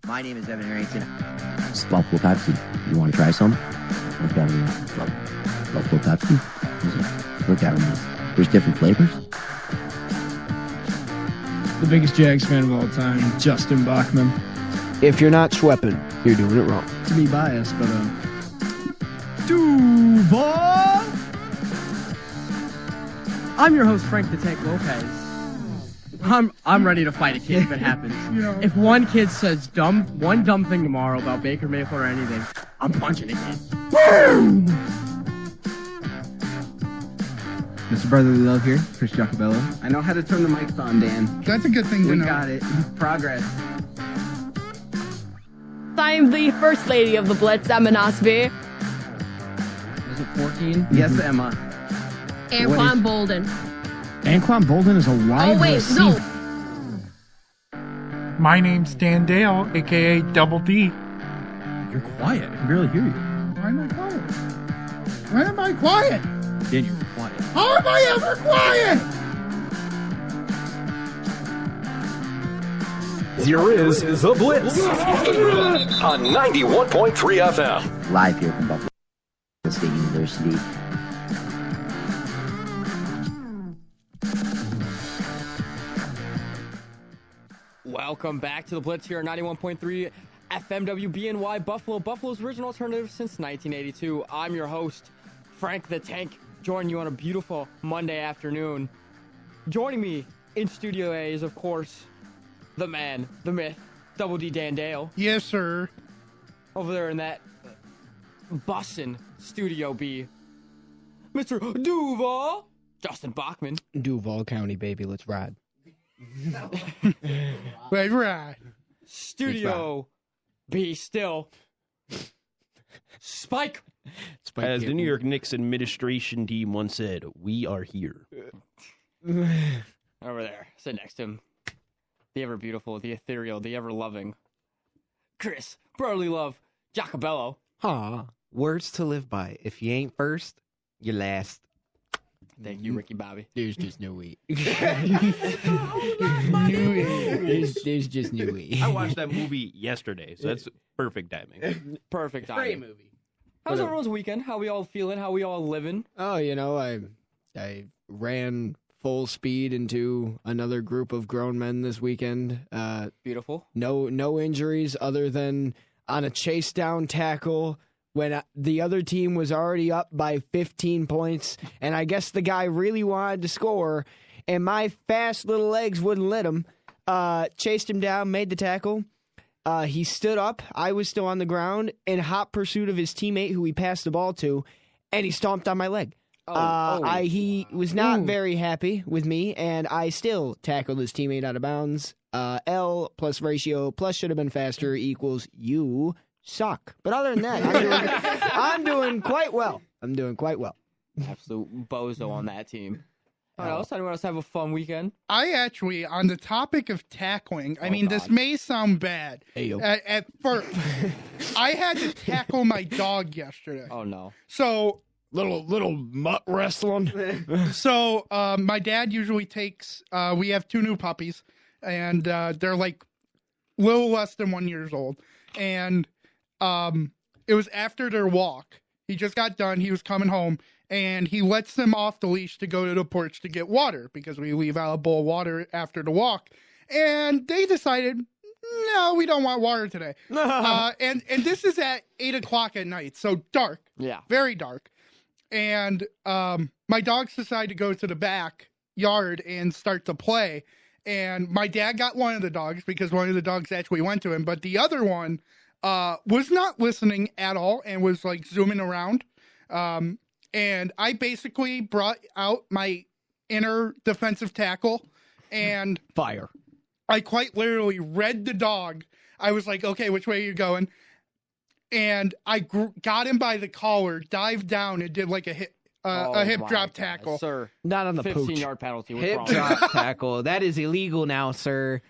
My name is Evan Harrington. It's Buffalo Pepsi. You want to try some? Look at me. Buffalo Pepsi. Look at me. There's different flavors. The biggest Jags fan of all time, Justin Bachman. If you're not sweeping, you're doing it wrong. To be biased, but Duval. I'm your host, Frank the Tank Lopez. I'm ready to fight a kid if it happens. If one kid says one dumb thing tomorrow about Baker Mayfield or anything, I'm punching a kid. Boom! Mr. Brotherly Love here, Chris Giacobello. I know how to turn the mics on, Dan. That's a good thing to know. We got it. Progress. I'm the first lady of the Blitz, Emma Nosby. Is it 14? Yes, Emma. Anquan Bolden. Anquan Bolden is a wide receiver. No. My name's Dan Dale, a.k.a. Double D. You're quiet. I can barely hear you. Why am I quiet? Why am I quiet? Dan, you're quiet. How am I ever quiet? Here is The Blitz on 91.3 FM. Live here from Buffalo State University. Welcome back to The Blitz here at 91.3 FM WBNY Buffalo, Buffalo's original alternative since 1982. I'm your host, Frank the Tank, joining you on a beautiful Monday afternoon. Joining me in Studio A is, of course, the man, the myth, Double D Dan Dale. Yes, sir. Over there in that bussin' Studio B, Mr. Duval, Justin Bachman. Duval County, baby, let's ride. Right. Studio B still. Spike. As the New York Knicks administration team once said, we are here. Over there, sit next to him. The ever beautiful, the ethereal, the ever loving Chris Brotherly Love Giacobello. Words to live by. If you ain't first, you're last. Thank you, Ricky Bobby. There's just no way. There's just no way. I watched that movie yesterday, so that's perfect timing. Perfect timing. Great movie. How was everyone's weekend? How we all feeling? How we all living? Oh, I ran full speed into another group of grown men this weekend. Beautiful. No injuries other than on a chase down tackle when the other team was already up by 15 points, and I guess the guy really wanted to score, and my fast little legs wouldn't let him. Chased him down, made the tackle. He stood up. I was still on the ground in hot pursuit of his teammate who he passed the ball to, and he stomped on my leg. He was not very happy with me, and I still tackled his teammate out of bounds. L plus ratio plus should have been faster equals you suck. But other than that, I'm doing quite well. Absolute bozo on that team. Anyone else have a fun weekend? I actually, on the topic of tackling, this may sound bad. At first, I had to tackle my dog yesterday. Oh, no. So... Little mutt wrestling. So, my dad usually takes, we have 2 new puppies, and they're like a little less than 1 year old. And it was after their walk. He just got done. He was coming home, and he lets them off the leash to go to the porch to get water because we leave out a bowl of water after the walk. And they decided, no, we don't want water today. And this is at 8 o'clock at night, so dark. Yeah. Very dark. And my dogs decided to go to the backyard and start to play. And my dad got one of the dogs because one of the dogs actually went to him. But the other one was not listening at all and was like zooming around. And I basically brought out my inner defensive tackle and fire. I quite literally read the dog. I was like, okay, which way are you going? And I got him by the collar, dived down, and did like a hip drop tackle. Sir, not on the 15-yard penalty. What's hip wrong? drop tackle. That is illegal now, sir.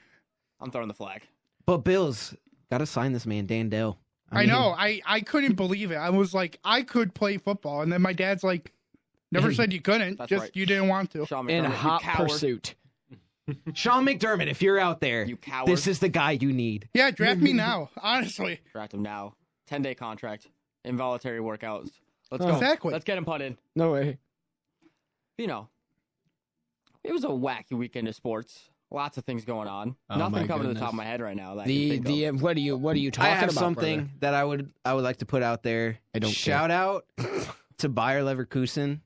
I'm throwing the flag. But Bills, got to sign this man, Dan Dale. I know. I couldn't believe it. I was like, I could play football. And then my dad's like, never said you couldn't. Just right. You didn't want to. In hot pursuit. Sean McDermott, if you're out there, You coward. this is the guy you need. Yeah, draft me now. Honestly. Draft him now. 10-day contract. Involuntary workouts. Let's go. Exactly. Let's get him put in. No way. You know, it was a wacky weekend of sports. Lots of things going on. Oh, Nothing my coming to the goodness. top of my head right now. That I can think of. What are you talking I about? have something brother? that I would like to put out there. I don't Shout out to Bayer Leverkusen.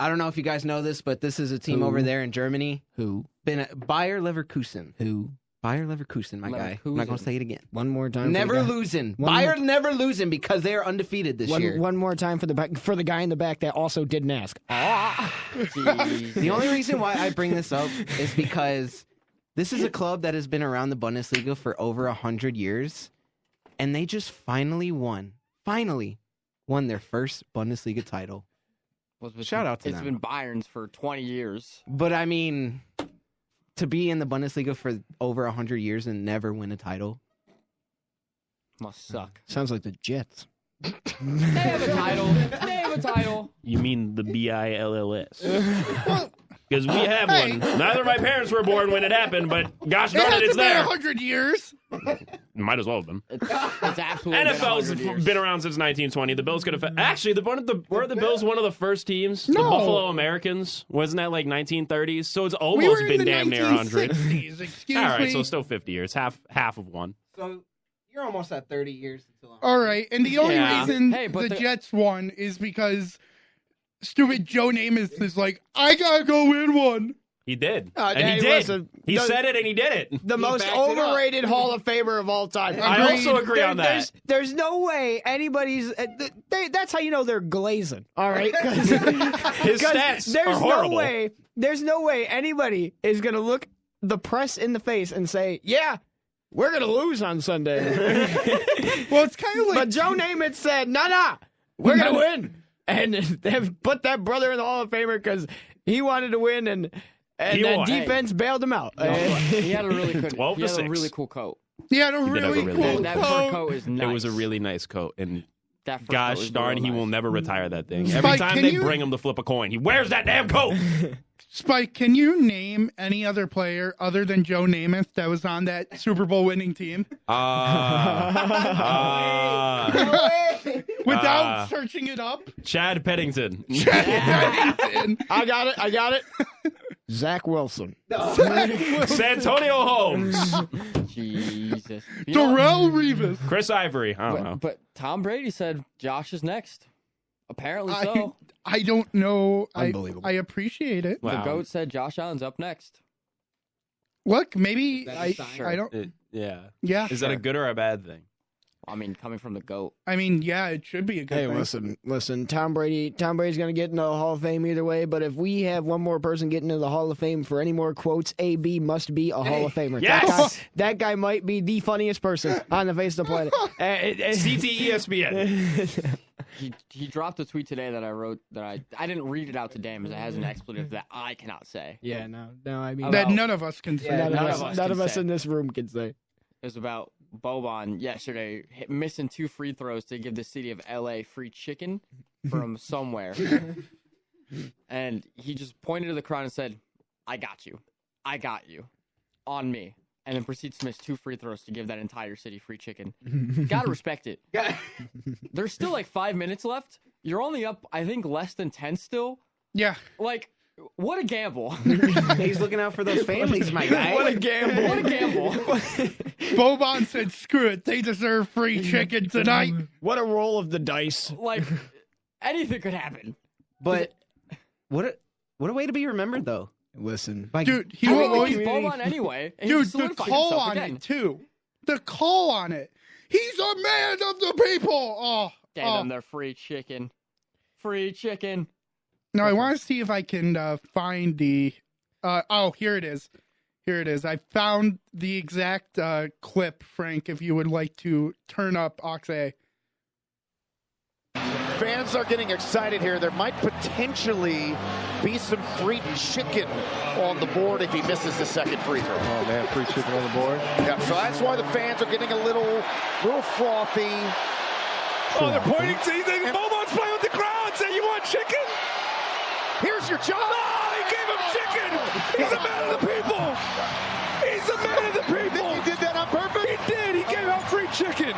I don't know if you guys know this, but this is a team over there in Germany. Bayer Leverkusen. Bayer Leverkusen, my guy. I'm not going to say it again. One more time. Never losing. Bayer never losing because they are undefeated this year. One more time for the guy in the back that also didn't ask. The only reason why I bring this up is because this is a club that has been around the Bundesliga for over 100 years, and they just finally won their first Bundesliga title. Shout out to them. It's been Bayern's for 20 years. But I mean, to be in the Bundesliga for over 100 years and never win a title must suck. Sounds like the Jets. They have a title. You mean the BILLS? Because we have one. Neither of my parents were born when it happened, but gosh darn it, it's there. 100 years. Might as well have been. It's absolutely NFL's been around since 1920. The Bills could have. Actually, were the Bills one of the first teams? No. The Buffalo Americans? Wasn't that like 1930s? So it's We almost were in been the damn near 100. 1960s, excuse All right, me. so still 50 years. Half of one. So you're almost at 30 years until All right, and the only Yeah. reason Hey, but the the- Jets won is because stupid Joe Namath is like, I gotta go win one. He did. Oh, and hey, he did. listen, he the- said it and he did it. The most backed it up. overrated Hall of Famer of all time. I also agree on that. There's no way anybody's. That's how you know they're glazing. All right, His stats are horrible. There's no way anybody is gonna look the press in the face and say, "Yeah, we're gonna lose on Sunday." Well, it's kind of like But Joe Namath said, "Nah, we're gonna win," and they've put that brother in the Hall of Famer because he wanted to win and. And He that won. defense bailed him out. He had a really good, 12 he to had a 6. really cool coat. he had a did have a really really cool cool That fur coat. coat is nice. It was a really nice coat, and That fur coat gosh is darn, real he nice. will never retire that thing. Spike, Every time can they you- bring him to flip a coin, he wears that damn coat. Spike, can you name any other player other than Joe Namath that was on that Super Bowl winning team without searching it up? Chad Pennington. I got it. Zach Wilson. Santonio Holmes. Jesus. You know, Darrell Revis. Chris Ivory. I don't know. but Tom Brady said Josh is next. Apparently so. I don't know. Unbelievable. I appreciate it. The Wow. GOAT said Josh Allen's up next. Look, maybe That's I a sign. I don't. Yeah. Yeah. Is that a good or a bad thing? I mean, coming from the GOAT. I mean, yeah, it should be a good Hey, thing. listen. Tom Brady's going to get into the Hall of Fame either way. But if we have one more person get into the Hall of Fame for any more quotes, AB must be a Hall of Famer. Yes! That guy might be the funniest person on the face of the planet. CT ESPN. He dropped a tweet today that I wrote that I didn't read it out to Dan because it has an expletive that I cannot say. Yeah, no. I mean, That About- none of us can say. none none of of us none can of us say. in this room can say. It was about Boban yesterday missing 2 free throws to give the city of LA free chicken from somewhere. And he just pointed to the crowd and said, I got you. On me. And then proceeds to miss 2 free throws to give that entire city free chicken. Gotta respect it. There's still like 5 minutes left. You're only up, I think, less than 10 still. Yeah. Like, what a gamble. He's looking out for those families, my guy. What a gamble. What a gamble. Boban said, "Screw it, they deserve free chicken tonight." What a roll of the dice. Like, anything could happen. But what a way to be remembered, though. Listen. Like, Dude, he I will mean, always he's Boban anyway. and he Dude, the solidified call himself on again. it too. The call on it. He's a man of the people. Oh, Get them their free chicken. Free chicken. Now I want to see if I can find the. Here it is. Here it is. I found the exact clip, Frank. If you would like to turn up Oxay. Fans are getting excited here. There might potentially be some free chicken on the board if he misses the second free throw. Oh man, free chicken on the board. Yeah, so that's why the fans are getting a little frothy. Oh, they're pointing to you. Boban's playing with the crowd. Say, you want chicken? Here's your job. he gave him chicken. He's a man of the people. He's a man of the people. He did that on purpose? He did. He gave out free chicken.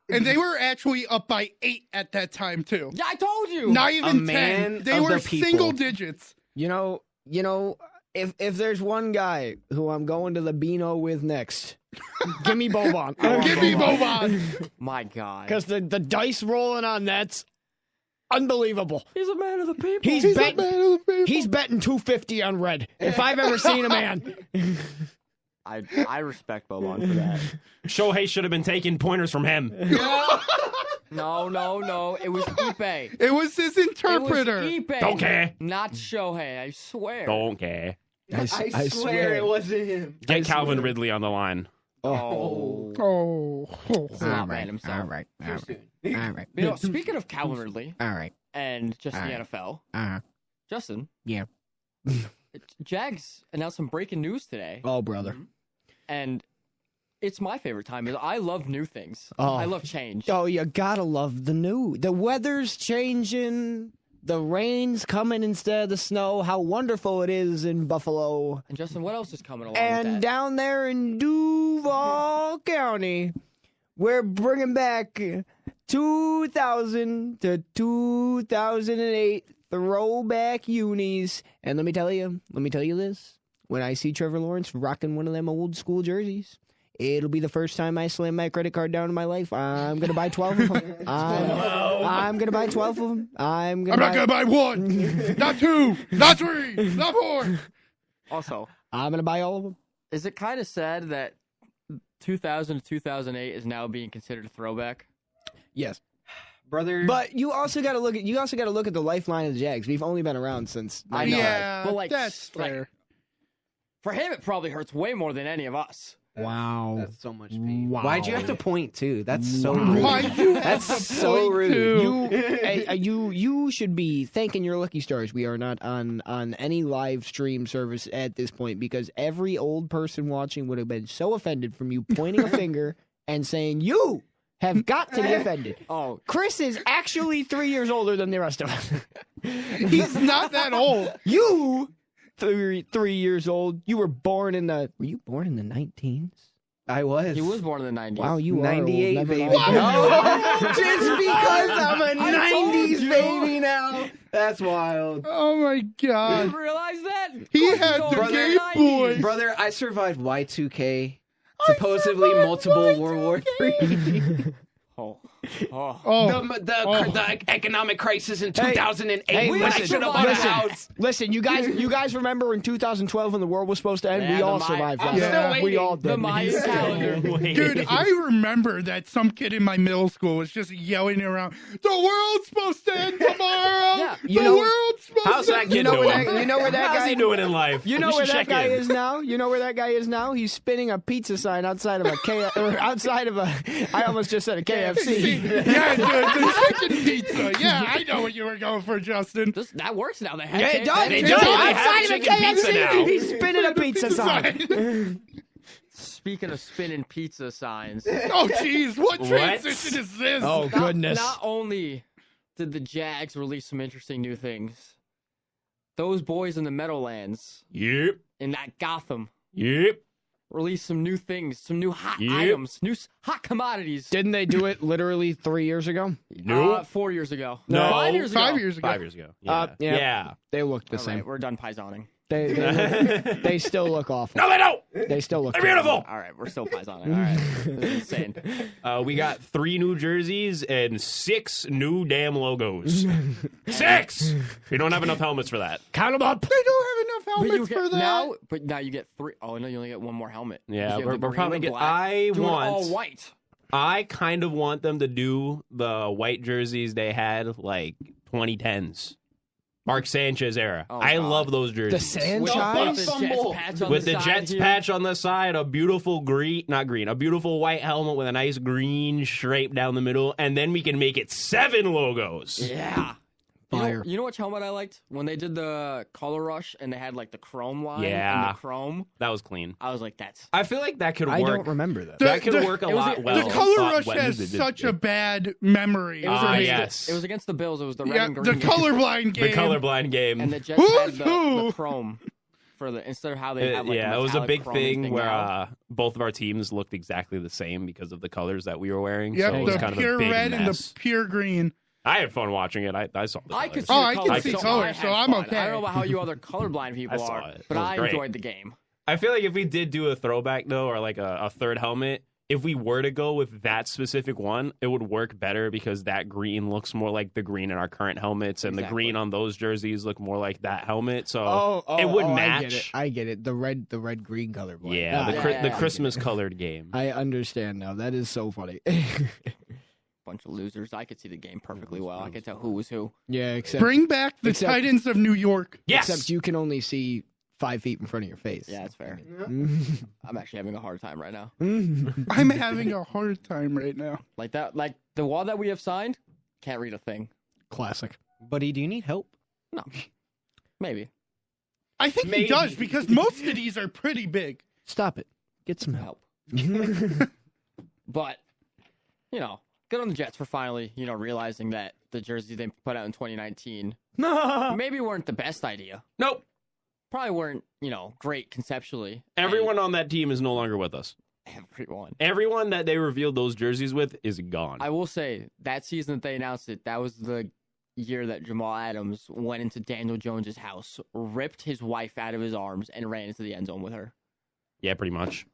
And they were actually up by 8 at that time, too. Yeah, I told you. Not even 10. They were single digits. You know, if there's one guy who I'm going to the Beano with next, give me Boban. Give me Boban. My God. Because the dice rolling on that's unbelievable. He's a man of the people. He's betting $250 on red. If I've ever seen a man. I respect Boban for that. Shohei should have been taking pointers from him. No. It was Ipe. It was his interpreter. It was Ipe. Don't care. Not Shohei, I swear. Don't care. I swear it wasn't him. Get Calvin Ridley on the line. Oh. Stop, man. I'm sorry. All right. You know, speaking of Calvin Ridley. All right. And just the NFL. Justin. Yeah. Jags announced some breaking news today. Oh, brother. And it's my favorite time. I love new things. I love change. Oh, you gotta love the new. The weather's changing. The rain's coming instead of the snow. How wonderful it is in Buffalo. And Justin, what else is coming along And with that? down there in Duval County, we're bringing back 2000 to 2008 throwback unis. And let me tell you this. When I see Trevor Lawrence rocking one of them old school jerseys, it'll be the first time I slam my credit card down in my life. I'm going to buy 12 of them. I'm going to buy 12 of them. I'm not going to buy 1, not 2, not 3, not 4. Also, I'm going to buy all of them. Is it kind of sad that 2000 to 2008 is now being considered a throwback? Yes. Brother. But you also got to look at the lifeline of the Jags. We've only been around since I know. Yeah, but like that's fair. For him, it probably hurts way more than any of us. Wow. That's so much pain. Wow. Why'd you have to point too? That's so rude. Why'd you have That's to so point rude. You should be thanking your lucky stars. We are not on any live stream service at this point because every old person watching would have been so offended from you pointing a finger and saying you have got to be offended. Oh, Chris is actually 3 years older than the rest of us. He's not that old. You 3 years old. You were born in the. Were you born in the 19s? I was. He was born in the 90s. Wow, you 98, are old. baby. Just because I'm a 90s baby now. That's wild. Oh my God! You didn't realize that? He had the Game Boy. Brother, I survived Y2K. Supposedly multiple World War III. The economic crisis in 2008 when I should have bought a house. Listen, you guys remember in 2012 when the world was supposed to end? Yeah, we all survived that. Yeah. We all did. The Mayan calendar. Dude, I remember that some kid in my middle school was just yelling around, "The world's supposed to end tomorrow. Yeah, you the know- world's supposed How's to that end." kid doing? You know where that How's guy he doing in life? You know We where should that check guy in. is now? You know where that guy is now? He's spinning a pizza sign outside of a I almost just said a KFC. Yeah, dude, the chicken pizza. Yeah, I know what you were going for, Justin. That works now. They have Yeah, it does. They It do. does. They have Outside of a chicken pizza KFC. now. He's spinning a pizza sign. Speaking of spinning pizza signs. Oh, jeez, what transition is this? Oh, goodness. Not only did the Jags release some interesting new things, those boys in the Meadowlands, Yep. in that Gotham, Yep. released some new things, some new hot Yep. items, new hot commodities. Didn't they do it literally 3 years ago? No. 4 years ago. No. 5 years ago. 5 years ago. 5 years ago. Yeah. Yeah. They look the All same. right, we're done paisaning. They still look awful. No, they don't. They still look They're beautiful. All right, we're still paisaning. All right. This is insane. We got 3 new jerseys and 6 new damn logos. 6! We don't have enough helmets for that. Count them up. They don't have enough helmets for that. But now you get 3. Oh, no, you only get one more helmet. Yeah, You have we're the green probably and get. black. I Do it want all white. I kind of want them to do the white jerseys they had like 2010s. Mark Sanchez era. Oh, I God. love those jerseys. The Sanchez? With the Jets patch on With the side Jets here. patch on the side, a beautiful a beautiful white helmet with a nice green stripe down the middle, and then we can make it 7 logos. Yeah. Fire. You know which helmet I liked? When they did the color rush and they had like the chrome line Yeah. and the chrome. That was clean. I was like, that's. I feel like that could work. I don't remember that. That could work a lot well. The color rush has such a bad memory. It was, against yes. it was against the Bills. It was the red and green. The game. colorblind game. The colorblind game. And the Jets had the chrome for the instead of how they had like it was a big thing where now. both of our teams looked exactly the same because of the colors that we were wearing. Yep, so it was the kind of a pure big red mess. and the pure green. I had fun watching it. I saw the colors. I could see I colors, can see so colors, I had so I'm fun. okay. I don't know about how you other colorblind people I saw are, it. but It was I great. enjoyed the game. I feel like if we did do a throwback though, or like a third helmet, if we were to go with that specific one, it would work better because that green looks more like the green in our current helmets, and the green on those jerseys look more like that helmet. So it would match. I get it. The red green color. Yeah, the Christmas colored game. I understand now. That is so funny. Bunch of losers. I could see the game perfectly well. I could tell who was who. Yeah, except Bring back the Titans of New York. Yes. Except you can only see 5 feet in front of your face. Yeah, that's fair. I'm actually having a hard time right now. I'm having a hard time right now. Like that, like the wall that we have signed, can't read a thing. Classic. Buddy, do you need help? No. Maybe. I think he does because most of these are pretty big. Stop it. Get some help. But, you know, good on the Jets for finally, realizing that the jerseys they put out in 2019 maybe weren't the best idea. Nope. Probably weren't, great conceptually. Everyone on that team is no longer with us. Everyone. Everyone that they revealed those jerseys with is gone. I will say, that season that they announced it, that was the year that Jamal Adams went into Daniel Jones's house, ripped his wife out of his arms, and ran into the end zone with her. Yeah, pretty much.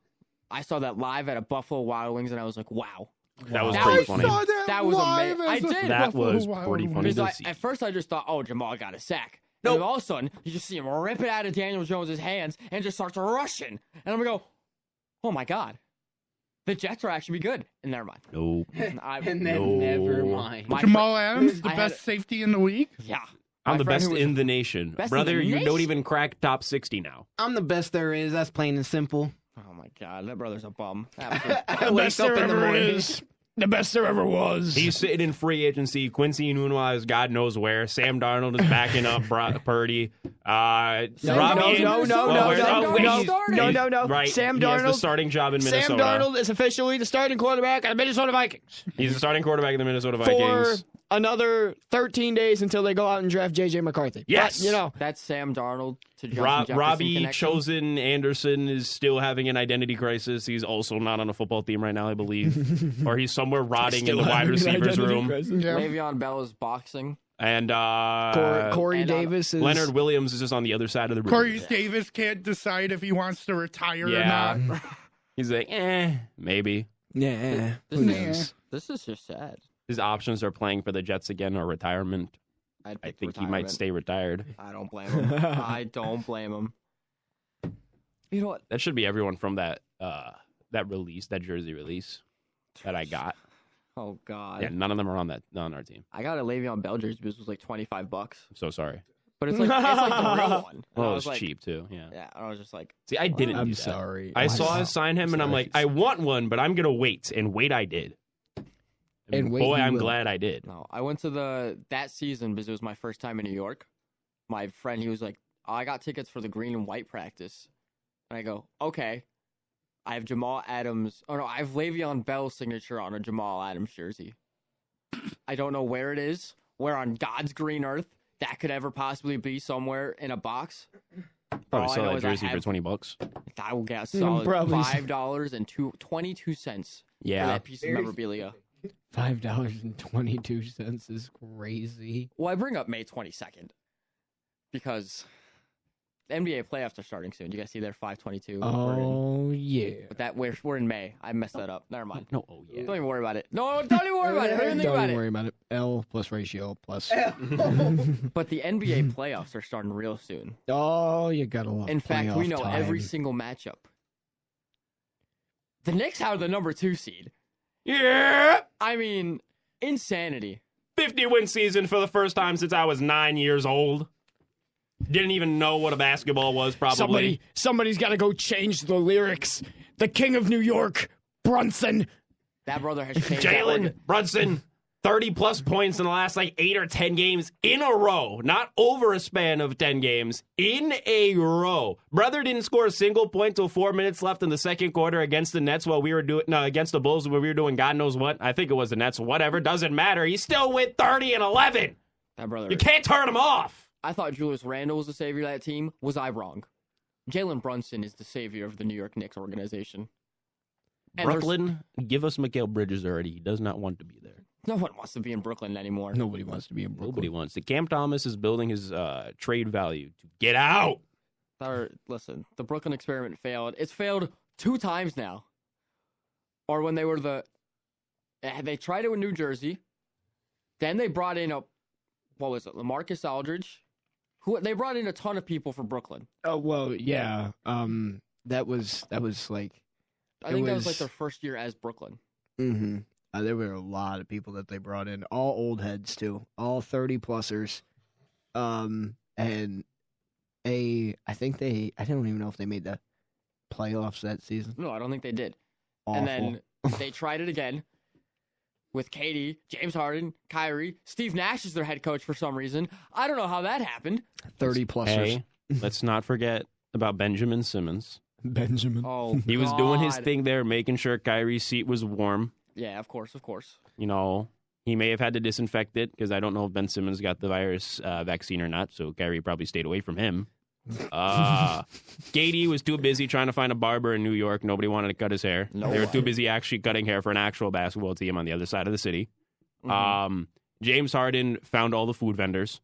I saw that live at a Buffalo Wild Wings, and I was like, wow. That was pretty funny. That was amazing. I did. That was pretty funny to see. At first, I just thought, oh, Jamal got a sack. No. And all of a sudden, you just see him rip it out of Daniel Jones' hands and just starts rushing. And I'm going to go, oh, my God. The Jets are actually good. And never mind. Nope. Never mind. Jamal Adams, the best safety in the week? Yeah. I'm the best in the nation. Brother, you don't even crack top 60 now. I'm the best there is. That's plain and simple. Oh, my God. That brother's a bum. I wake up in the morning. The best there ever was. He's sitting in free agency. Quincy Nunez, God knows where. Sam Darnold is backing up Purdy. No. Right. Sam He has the Darnold. starting job in Minnesota. Sam Darnold is officially the starting quarterback of the Minnesota Vikings. He's the starting quarterback of the Minnesota Vikings. For another 13 days until they go out and draft J.J. McCarthy. Yes. But, That's Sam Darnold to Justin Jefferson Robbie connection. Chosen Anderson is still having an identity crisis. He's also not on a football team right now, I believe. Or he's somewhere rotting in the wide receivers room. Yeah. Le'Veon Bell is boxing. And Corey Davis is... Leonard Williams is just on the other side of the room. Corey Davis can't decide if he wants to retire or not. He's like, maybe. Yeah. Who knows? This is just sad. His options are playing for the Jets again or retirement. I think he might stay retired. I don't blame him. I don't blame him. You know what? That should be everyone from that release, that jersey release that I got. Oh God. Yeah, none of them are on our team. I got a Le'Veon Bell jersey, but it was like $25. I'm so sorry. But it's like the real one. Well, And it was like, cheap too. Yeah. Yeah, I was just like, See, I didn't. I'm do that. sorry. I saw us sign him, and I'm like, I want one, but I'm gonna wait. And wait, I did. And wait, boy, you I'm will. glad I did. no. I went to that season because it was my first time in New York. My friend, he was like, oh, I got tickets for the green and white practice. And I go, okay. I have Jamal Adams. Oh no, I have Le'Veon Bell's signature on a Jamal Adams jersey. I don't know where it is, where on God's green earth that could ever possibly be somewhere in a box. Probably All I sell know that is I jersey for have- $20. I will get a solid Probably. $5.22 Yeah. for that piece of memorabilia. $5.22 is crazy. Well, I bring up May 22nd because the NBA playoffs are starting soon. You guys see their 5/22. Oh, yeah. But that we're in May. I messed that up. Never mind. No, oh yeah. Don't even worry about it. No, don't even worry about it. Don't even think Don't about even it. worry about it. L plus ratio plus. But the NBA playoffs are starting real soon. Oh, you gotta love In fact, we playoff know time. every single matchup. The Knicks are the number 2 seed. Yeah. I mean, insanity. 50-win season for the first time since I was 9 years old. Didn't even know what a basketball was, probably. Somebody's got to go change the lyrics. The King of New York, Brunson. That brother has changed. Jalen Brunson. 30-plus points in the last, 8 or 10 games in a row. Not over a span of 10 games. In a row. Brother didn't score a single point till 4 minutes left in the second quarter against the Nets while we were doing... No, against the Bulls when we were doing God knows what. I think it was the Nets. Whatever. Doesn't matter. He still went 30-11. That brother... You can't turn him off. I thought Julius Randle was the savior of that team. Was I wrong? Jalen Brunson is the savior of the New York Knicks organization. And Brooklyn, give us Mikal Bridges already. He does not want to be there. No one wants to be in Brooklyn anymore. Nobody wants to be in Brooklyn. Nobody wants to. Cam Thomas is building his trade value to get out. Listen, the Brooklyn experiment failed. It's failed 2 times now. Or when they were they tried it in New Jersey. Then they brought in LaMarcus Aldridge. They brought in a ton of people for Brooklyn. Oh, well, yeah. That was like... I think that was their first year as Brooklyn. Mm-hmm. There were a lot of people that they brought in, all old heads too, all 30-plussers. And I don't even know if they made the playoffs that season. No, I don't think they did. Awful. And then they tried it again with KD, James Harden, Kyrie. Steve Nash is their head coach for some reason. I don't know how that happened. 30-plussers. Hey, let's not forget about Benjamin Simmons. Benjamin. Oh, he was doing his thing there, making sure Kyrie's seat was warm. Yeah, of course. You know, he may have had to disinfect it because I don't know if Ben Simmons got the virus vaccine or not, so Kyrie probably stayed away from him. KD was too busy trying to find a barber in New York. Nobody wanted to cut his hair. They were too busy actually cutting hair for an actual basketball team on the other side of the city. Mm-hmm. James Harden found all the food vendors.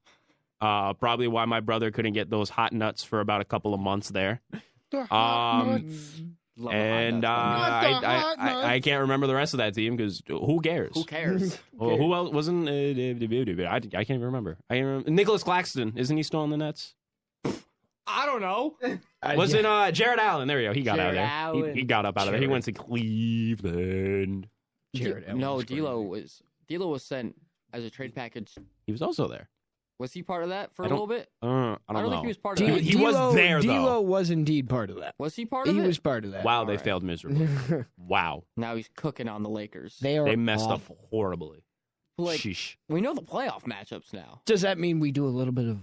Probably why my brother couldn't get those hot nuts for about a couple of months there. The hot nuts. And I can't remember the rest of that team because who cares? Who cares? Who else wasn't? I can't even remember. Nicholas Claxton, isn't he still on the Nets? I don't know. Wasn't Jared Allen? There we go. He got out of there. Allen. He got up out of there. He went to Cleveland. Jared Allen. No, D'Lo was sent as a trade package. He was also there. Was he part of that for a little bit? I don't know. think he was part of that. He was there, though. D'Lo was indeed part of that. Was he part of it? He was part of that. Wow, they failed miserably. Wow. Now he's cooking on the Lakers. They messed awful. up horribly. Sheesh. We know the playoff matchups now. Does that mean we do a little bit of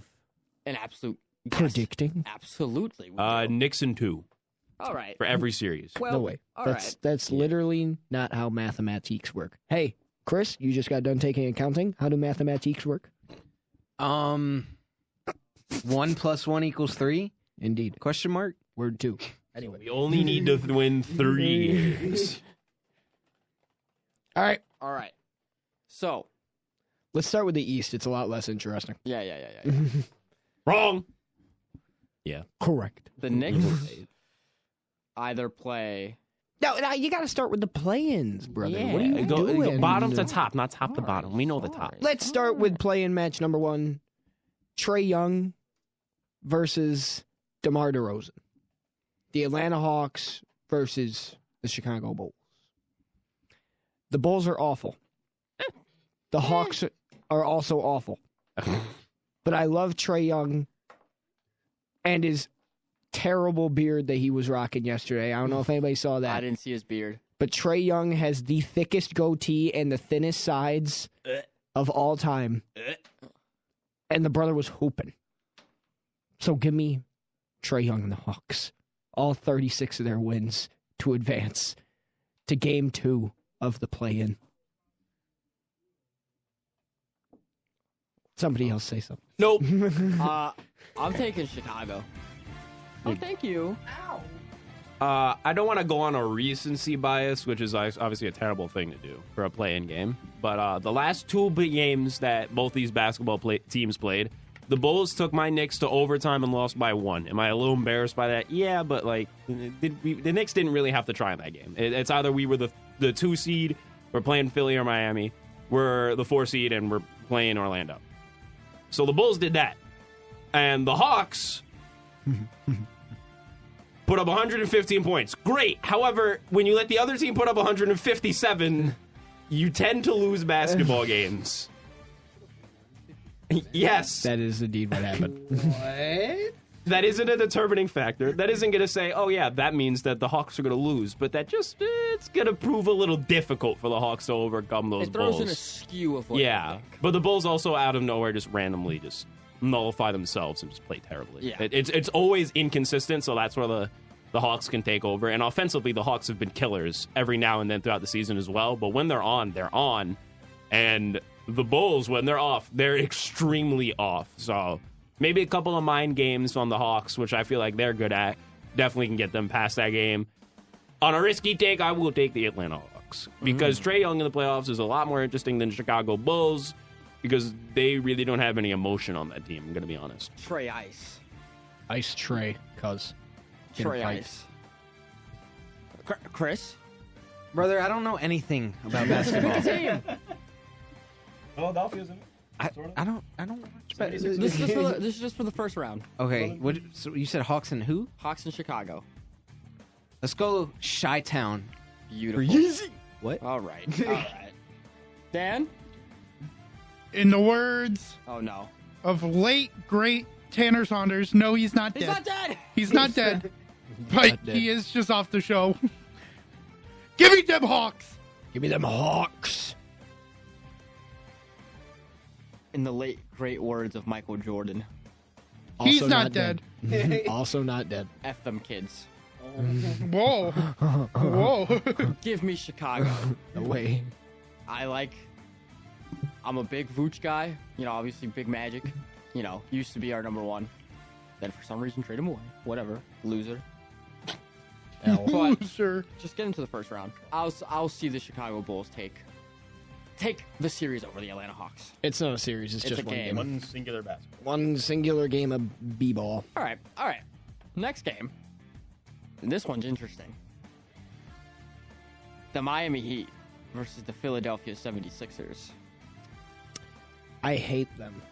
an absolute predicting? Yes, absolutely. Knicks in 2. All right. For every series. Well, no way. That's literally not how mathematics work. Hey, Chris, you just got done taking accounting. How do mathematics work? 1 + 1 = 3? Indeed. Question mark? Word 2. Anyway. We only need to win 3 games. All right. So. Let's start with the East. It's a lot less interesting. Yeah. Wrong. Yeah. Correct. The Knicks either play... No, you got to start with the play-ins, brother. Yeah. What are you doing? Go bottom to top, not top to bottom. We know the top. Let's start with play-in match number 1. Trae Young versus DeMar DeRozan. The Atlanta Hawks versus the Chicago Bulls. The Bulls are awful. The Hawks are also awful. But I love Trae Young and his terrible beard that he was rocking yesterday. I don't know if anybody saw that. I didn't see his beard. But Trae Young has the thickest goatee and the thinnest sides of all time. And the brother was hooping. So give me Trae Young and the Hawks. All 36 of their wins to advance to Game 2 of the play-in. Somebody else say something. Nope. I'm taking Chicago. Oh, thank you. I don't want to go on a recency bias, which is obviously a terrible thing to do for a play-in game. But the last 2 big games that both these basketball teams played, the Bulls took my Knicks to overtime and lost by 1. Am I a little embarrassed by that? Yeah, but the Knicks didn't really have to try in that game. It's either we were the 2 seed, we're playing Philly or Miami, we're the 4 seed, and we're playing Orlando. So the Bulls did that. And the Hawks put up 115 points. Great. However, when you let the other team put up 157, you tend to lose basketball games. Yes. That is indeed what happened. What? That isn't a determining factor. That isn't going to say, oh, yeah, that means that the Hawks are going to lose. But that just, it's going to prove a little difficult for the Hawks to overcome those Bulls. It throws Bulls. in a skew of what Yeah, but the Bulls also out of nowhere just randomly just nullify themselves and just play terribly. Yeah. It's always inconsistent, so that's where the Hawks can take over. And offensively, the Hawks have been killers every now and then throughout the season as well. But when they're on, they're on. And the Bulls, when they're off, they're extremely off. So maybe a couple of mind games on the Hawks, which I feel like they're good at, definitely can get them past that game. On a risky take, I will take the Atlanta Hawks. Because Trae Young in the playoffs is a lot more interesting than Chicago Bulls because they really don't have any emotion on that team, I'm going to be honest. Trey Ice. Ice Trey, cuz. Trey Ice. Chris? Brother, I don't know anything about basketball. Philadelphia's in it. I don't watch basketball. This is just for the first round. Okay, so you said Hawks and who? Hawks in Chicago. Let's go Chi-Town. Beautiful. What? All right. All right. Dan? In the words Oh, no. of late, great Tanner Saunders, no, he's not dead. He's not dead! He's not dead. But not dead. he is just off the show. Give me them Hawks! Give me them Hawks. In the late, great words of Michael Jordan. He's Also not dead. Also not dead. F them kids. Whoa. Whoa. Give me Chicago. No way. I'm a big Vooch guy. Obviously big Magic. Used to be our number one. Then for some reason trade him away. Whatever. Loser. But Loser. just get into the first round. I'll see the Chicago Bulls take the series over the Atlanta Hawks. It's not a series. It's just a one game. game. One singular basketball. One singular game of b-ball. All right. Next game. And this one's interesting. The Miami Heat versus the Philadelphia 76ers. I hate them.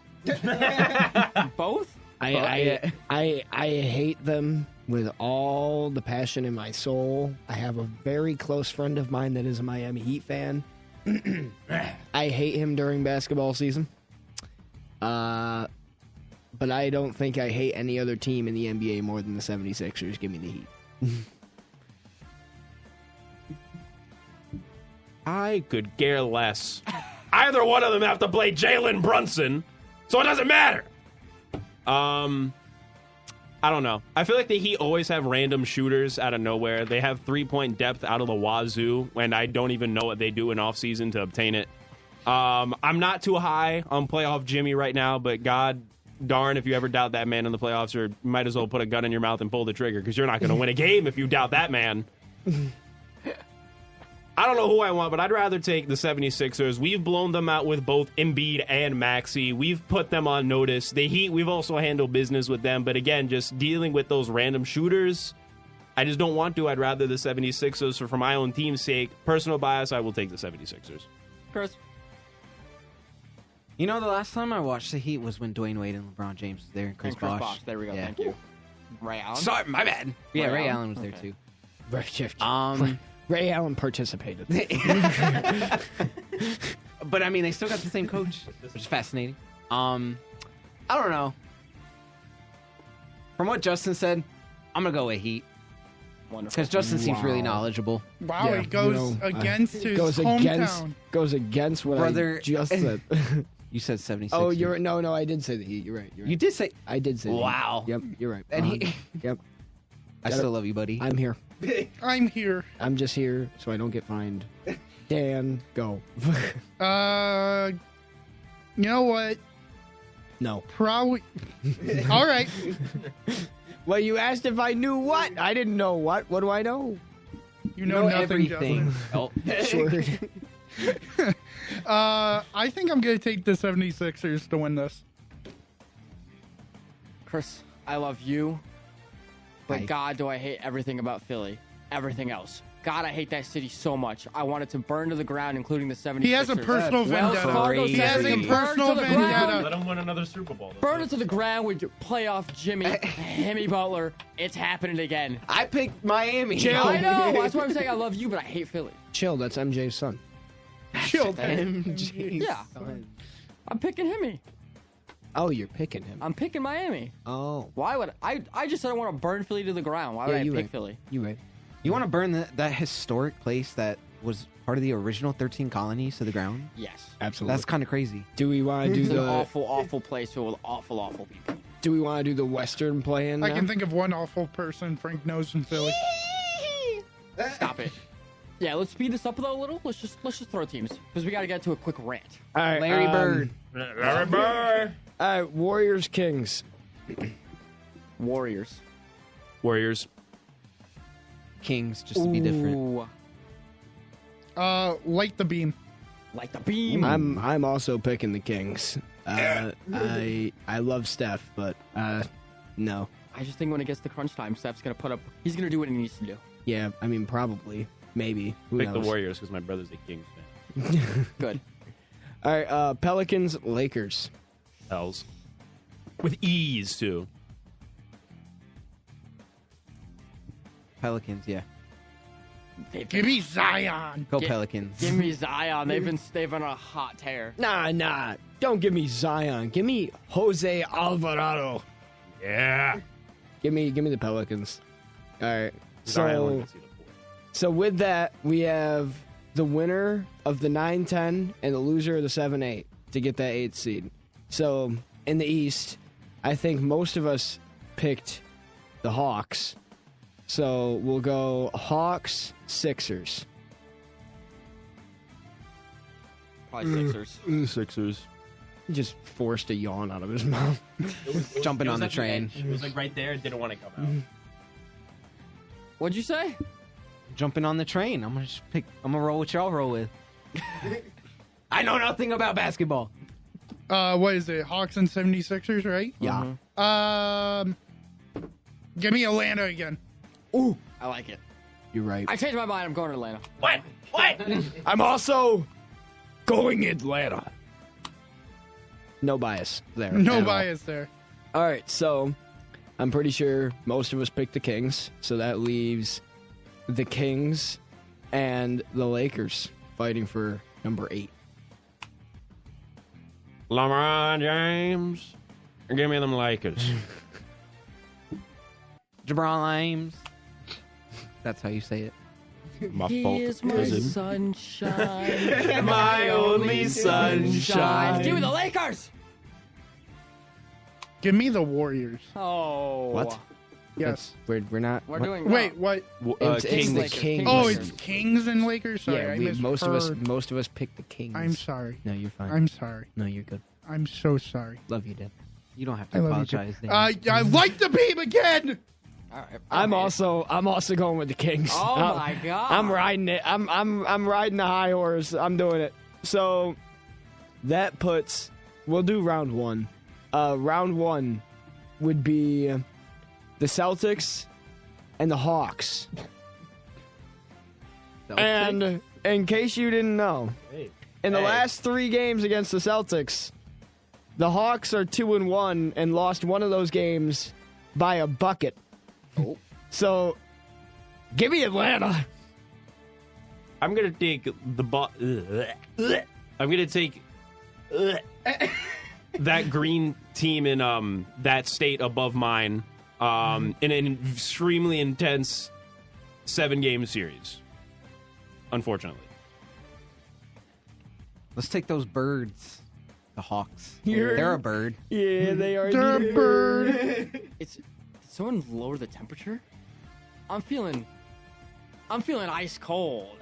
Both? I hate them with all the passion in my soul. I have a very close friend of mine that is a Miami Heat fan. I hate him during basketball season. But I don't think I hate any other team in the NBA more than the 76ers. Give me the Heat. I could care less. Either one of them have to play Jalen Brunson, so it doesn't matter. I don't know. I feel like the Heat always have random shooters out of nowhere. They have three-point depth out of the wazoo, and I don't even know what they do in offseason to obtain it. I'm not too high on playoff Jimmy right now, but God darn if you ever doubt that man in the playoffs, or you might as well put a gun in your mouth and pull the trigger, because you're not going to win a game if you doubt that man. I don't know who I want, but I'd rather take the 76ers. We've blown them out with both Embiid and Maxey. We've put them on notice. The Heat, we've also handled business with them. But again, just dealing with those random shooters, I just don't want to. I'd rather the 76ers. So for my own team's sake, personal bias, I will take the 76ers. Chris? The last time I watched the Heat was when Dwayne Wade and LeBron James was there. And Chris Bosh. There we go. Yeah. Thank you. Ray Allen? Sorry, my bad. Yeah, Ray Allen was there too. Ray Allen participated. But I mean, they still got the same coach, which is fascinating. I don't know. From what Justin said, I'm gonna go with Heat. Wonderful. Because Justin seems really knowledgeable. Wow, Yeah, he goes against his goes hometown. Goes against what Brother, I just said. You said 76. Oh, no, I did say the Heat. You're right. You did say. I did say. Wow. The Heat. Yep, you're right. And Yep. I still love you, buddy. I'm here. I'm here. I'm just here so I don't get fined. Dan, go. You know what? No. Probably. All right. Well, you asked if I knew what. I didn't know what. What do I know? You know nothing, everything. Justin. Sure. I think I'm going to take the 76ers to win this. Chris, I love you. But God, do I hate everything about Philly. Everything else. God, I hate that city so much. I want it to burn to the ground, including the 76ers. He has a personal vendetta. He has a personal vendetta. Let him win another Super Bowl. Burn it to the ground with playoff Jimmy Butler. It's happening again. I picked Miami. Chill. I know. That's why I'm saying I love you, but I hate Philly. Chill. That's MJ's son. Chill. Yeah. I'm picking Himmy. Oh, you're picking him. I'm picking Miami. Oh. Why would I just said I want to burn Philly to the ground. Why would I pick Philly? You right. You want to burn that historic place that was part of the original 13 colonies to the ground? Yes. Absolutely. That's kind of crazy. Do we want to do It's the an awful, awful place filled with awful, awful people. Do we want to do the Western play-in I now? can think of one awful person Frank knows in Philly. Stop it. Yeah, let's speed this up though a little. Let's just throw teams because we got to get to a quick rant. All right, Larry Bird. Larry Bird. All right, Warriors, Kings. Warriors. Warriors. Kings, just to be different. Ooh. Light the beam. Like the beam. I'm also picking the Kings. I love Steph, but no. I just think when it gets to crunch time, Steph's gonna put up. He's gonna do what he needs to do. Yeah, I mean probably, maybe. Who Pick knows? the Warriors because my brother's a Kings fan. Good. All right, Pelicans, Lakers. Hells. With ease too. Pelicans, yeah. Give me Zion. Go Pelicans. Give me Zion. They've been on a hot tear. Nah. Don't give me Zion. Give me Jose Alvarado. Yeah. Give me the Pelicans. All right. Zion. So with that, we have the winner of the 9-10 and the loser of the 7-8 to get that 8th seed. So in the East, I think most of us picked the Hawks. So we'll go Hawks, Sixers. Probably Sixers. Sixers. He just forced a yawn out of his mouth. Jumping on the train. It was like right there. Didn't want to come out. What'd you say? Jumping on the train. I'm gonna roll what y'all roll with. I know nothing about basketball. What is it? Hawks and 76ers, right? Yeah. Give me Atlanta again. Ooh, I like it. You're right. I changed my mind. I'm going to Atlanta. What? I'm also going Atlanta. No bias there. No at all. bias there. All right, so I'm pretty sure most of us picked the Kings, so that leaves the Kings and the Lakers fighting for number 8. LeBron James. Give me them Lakers. LeBron James. That's how you say it. My He fault. is my Cousin. sunshine. My only sunshine. Give me the Lakers. Give me the Warriors. Oh. What? Yes. We're not. We're what? doing Wait, what? It's Kings. the Lakers. Kings. Oh, it's Kings and Lakers? Sorry, yeah. I Most misheard. of us picked the Kings. I'm sorry. No, you're fine. I'm sorry. No, you're good. I'm so sorry. Love you, Dad. You don't have to I love you apologize. too. Dan. I like the beam again. All right. I'm also going with the Kings. Oh my God. I'm riding it. I'm riding the high horse. I'm doing it. So that puts. We'll do round 1. Round 1 would be the Celtics and the Hawks. And in case you didn't know, in the last 3 games against the Celtics, the Hawks are 2-1 and lost one of those games by a bucket. Oh. So, give me Atlanta. I'm gonna take I'm gonna take that green team in that state above mine in an extremely intense 7-game series. Unfortunately. Let's take those birds. The Hawks. You're- They're a bird. Yeah, they are. They're a bird. It's. Did someone lower the temperature? I'm feeling ice cold.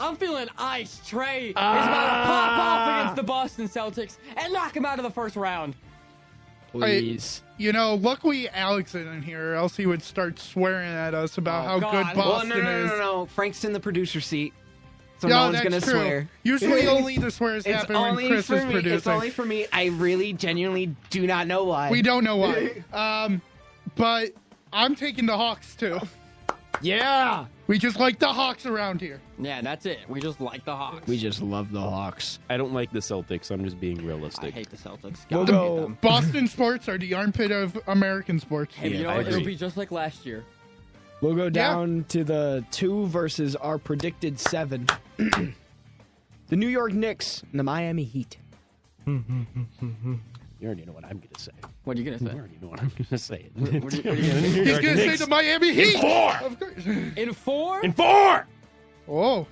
I'm feeling Ice Trey is about to pop off against the Boston Celtics and knock him out of the first round. Please. You know, luckily Alex isn't in here, or else he would start swearing at us about how God. good Well, Boston is. no. Frank's in the producer seat, so Yeah, no one's that's gonna true. swear. Usually only the swears It's happen when only Chris for is me. producing. It's only for me. I really, genuinely do not know why. We don't know why. But I'm taking the Hawks too. Yeah. We just like the Hawks around here. Yeah, that's it. We just like the Hawks. We just love the Hawks. I don't like the Celtics. I'm just being I realistic. hate the Celtics. We'll God, I hate go- them. Boston sports are the armpit of American sports. Hey, you know I what? It'll agree. be just like last year. We'll go down to the 2 versus our predicted 7. The New York Knicks and the Miami Heat. You already know what I'm going to say. What are you going to say? You already know what I'm going to say. What are you gonna say? He's going to say the Miami Heat. In 4! Of course. In 4? In 4! Oh.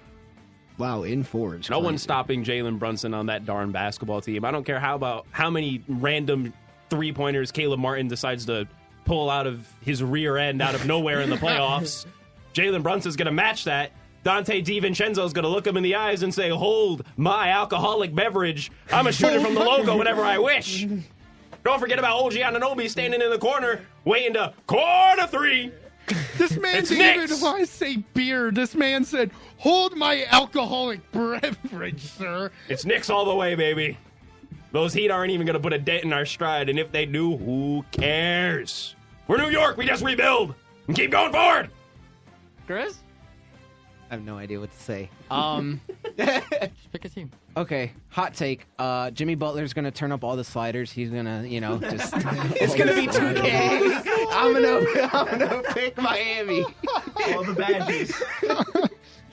Wow, in 4 is No crazy. one's stopping Jalen Brunson on that darn basketball team. I don't care how many random three-pointers Caleb Martin decides to pull out of his rear end out of nowhere in the playoffs. Jalen Brunson's going to match that. Dante DiVincenzo's going to look him in the eyes and say, hold my alcoholic beverage. I'm a shooter from the logo whenever I wish. Don't forget about OG Anunoby standing in the corner waiting to corner 3. This man It's didn't Knicks. even say beer. This man said, hold my alcoholic beverage, sir. It's Knicks all the way, baby. Those Heat aren't even going to put a dent in our stride, and if they do, who cares? We're New York. We just rebuild and keep going forward. Chris? I have no idea what to say. Just pick a team. Okay, hot take. Jimmy Butler's gonna turn up all the sliders. He's gonna, just it's gonna be 2K. I'm gonna pick Miami. All the badges.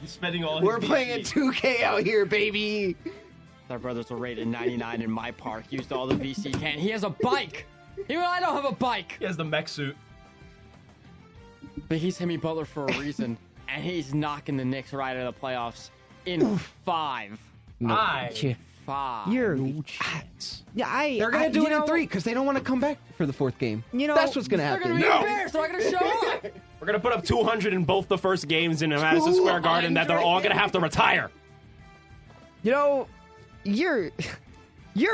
He's spending all his We're playing 2K out here, baby. Our brothers were rated 99 in my park. Used all the VC can. He has a bike. Even I don't have a bike. He has the mech suit. But he's Jimmy Butler for a reason. And he's knocking the Knicks right out of the playoffs in 5. Five. You're They're gonna do it in 3 because they don't want to come back for the 4th game. That's what's gonna They're happen. going to be embarrassed. They're not going to show up. We're going to put up 200 in both the first games in Madison Square Garden that they're all going to have to retire. You're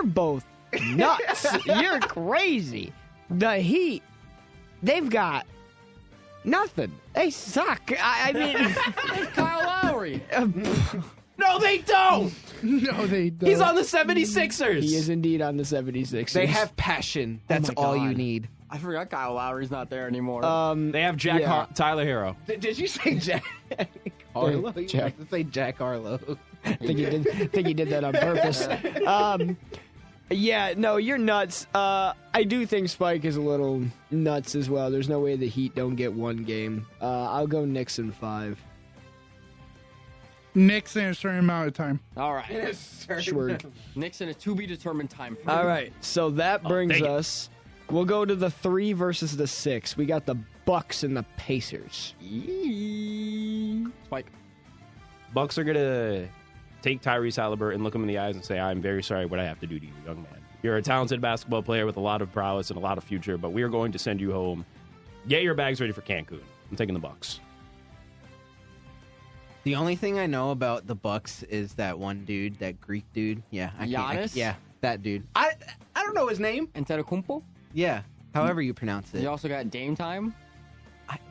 both nuts. You're crazy. The Heat, they've got nothing. They suck. I mean, Kyle Lowry. No, they don't. No, they don't. He's on the 76ers. he is indeed on the 76ers. They have passion. That's all you God. need. I forgot Kyle Lowry's not there anymore. They have Tyler Hero. Did you say Jack Harlow? You Jack. have to say Jack Harlow. I think he did that on purpose. Yeah, no, you're nuts. I do think Spike is a little nuts as well. There's no way the Heat don't get one game. I'll go Knicks in 5. Knicks in a certain amount of time. All right. Sure. Knicks in a to-be-determined time frame. All right, so that brings us. We'll go to the 3 versus the 6. We got the Bucks and the Pacers. Spike. Bucks are going to take Tyrese Halliburton, look him in the eyes, and say, I'm very sorry what I have to do to you, young man. You're a talented basketball player with a lot of prowess and a lot of future, but we are going to send you home. Get your bags ready for Cancun. I'm taking the Bucks. The only thing I know about the Bucks is that one dude, that Greek dude. Yeah, Giannis? Yeah, that dude. I don't know his name. Antetokounmpo? Yeah, however you pronounce it. You also got Dame Time.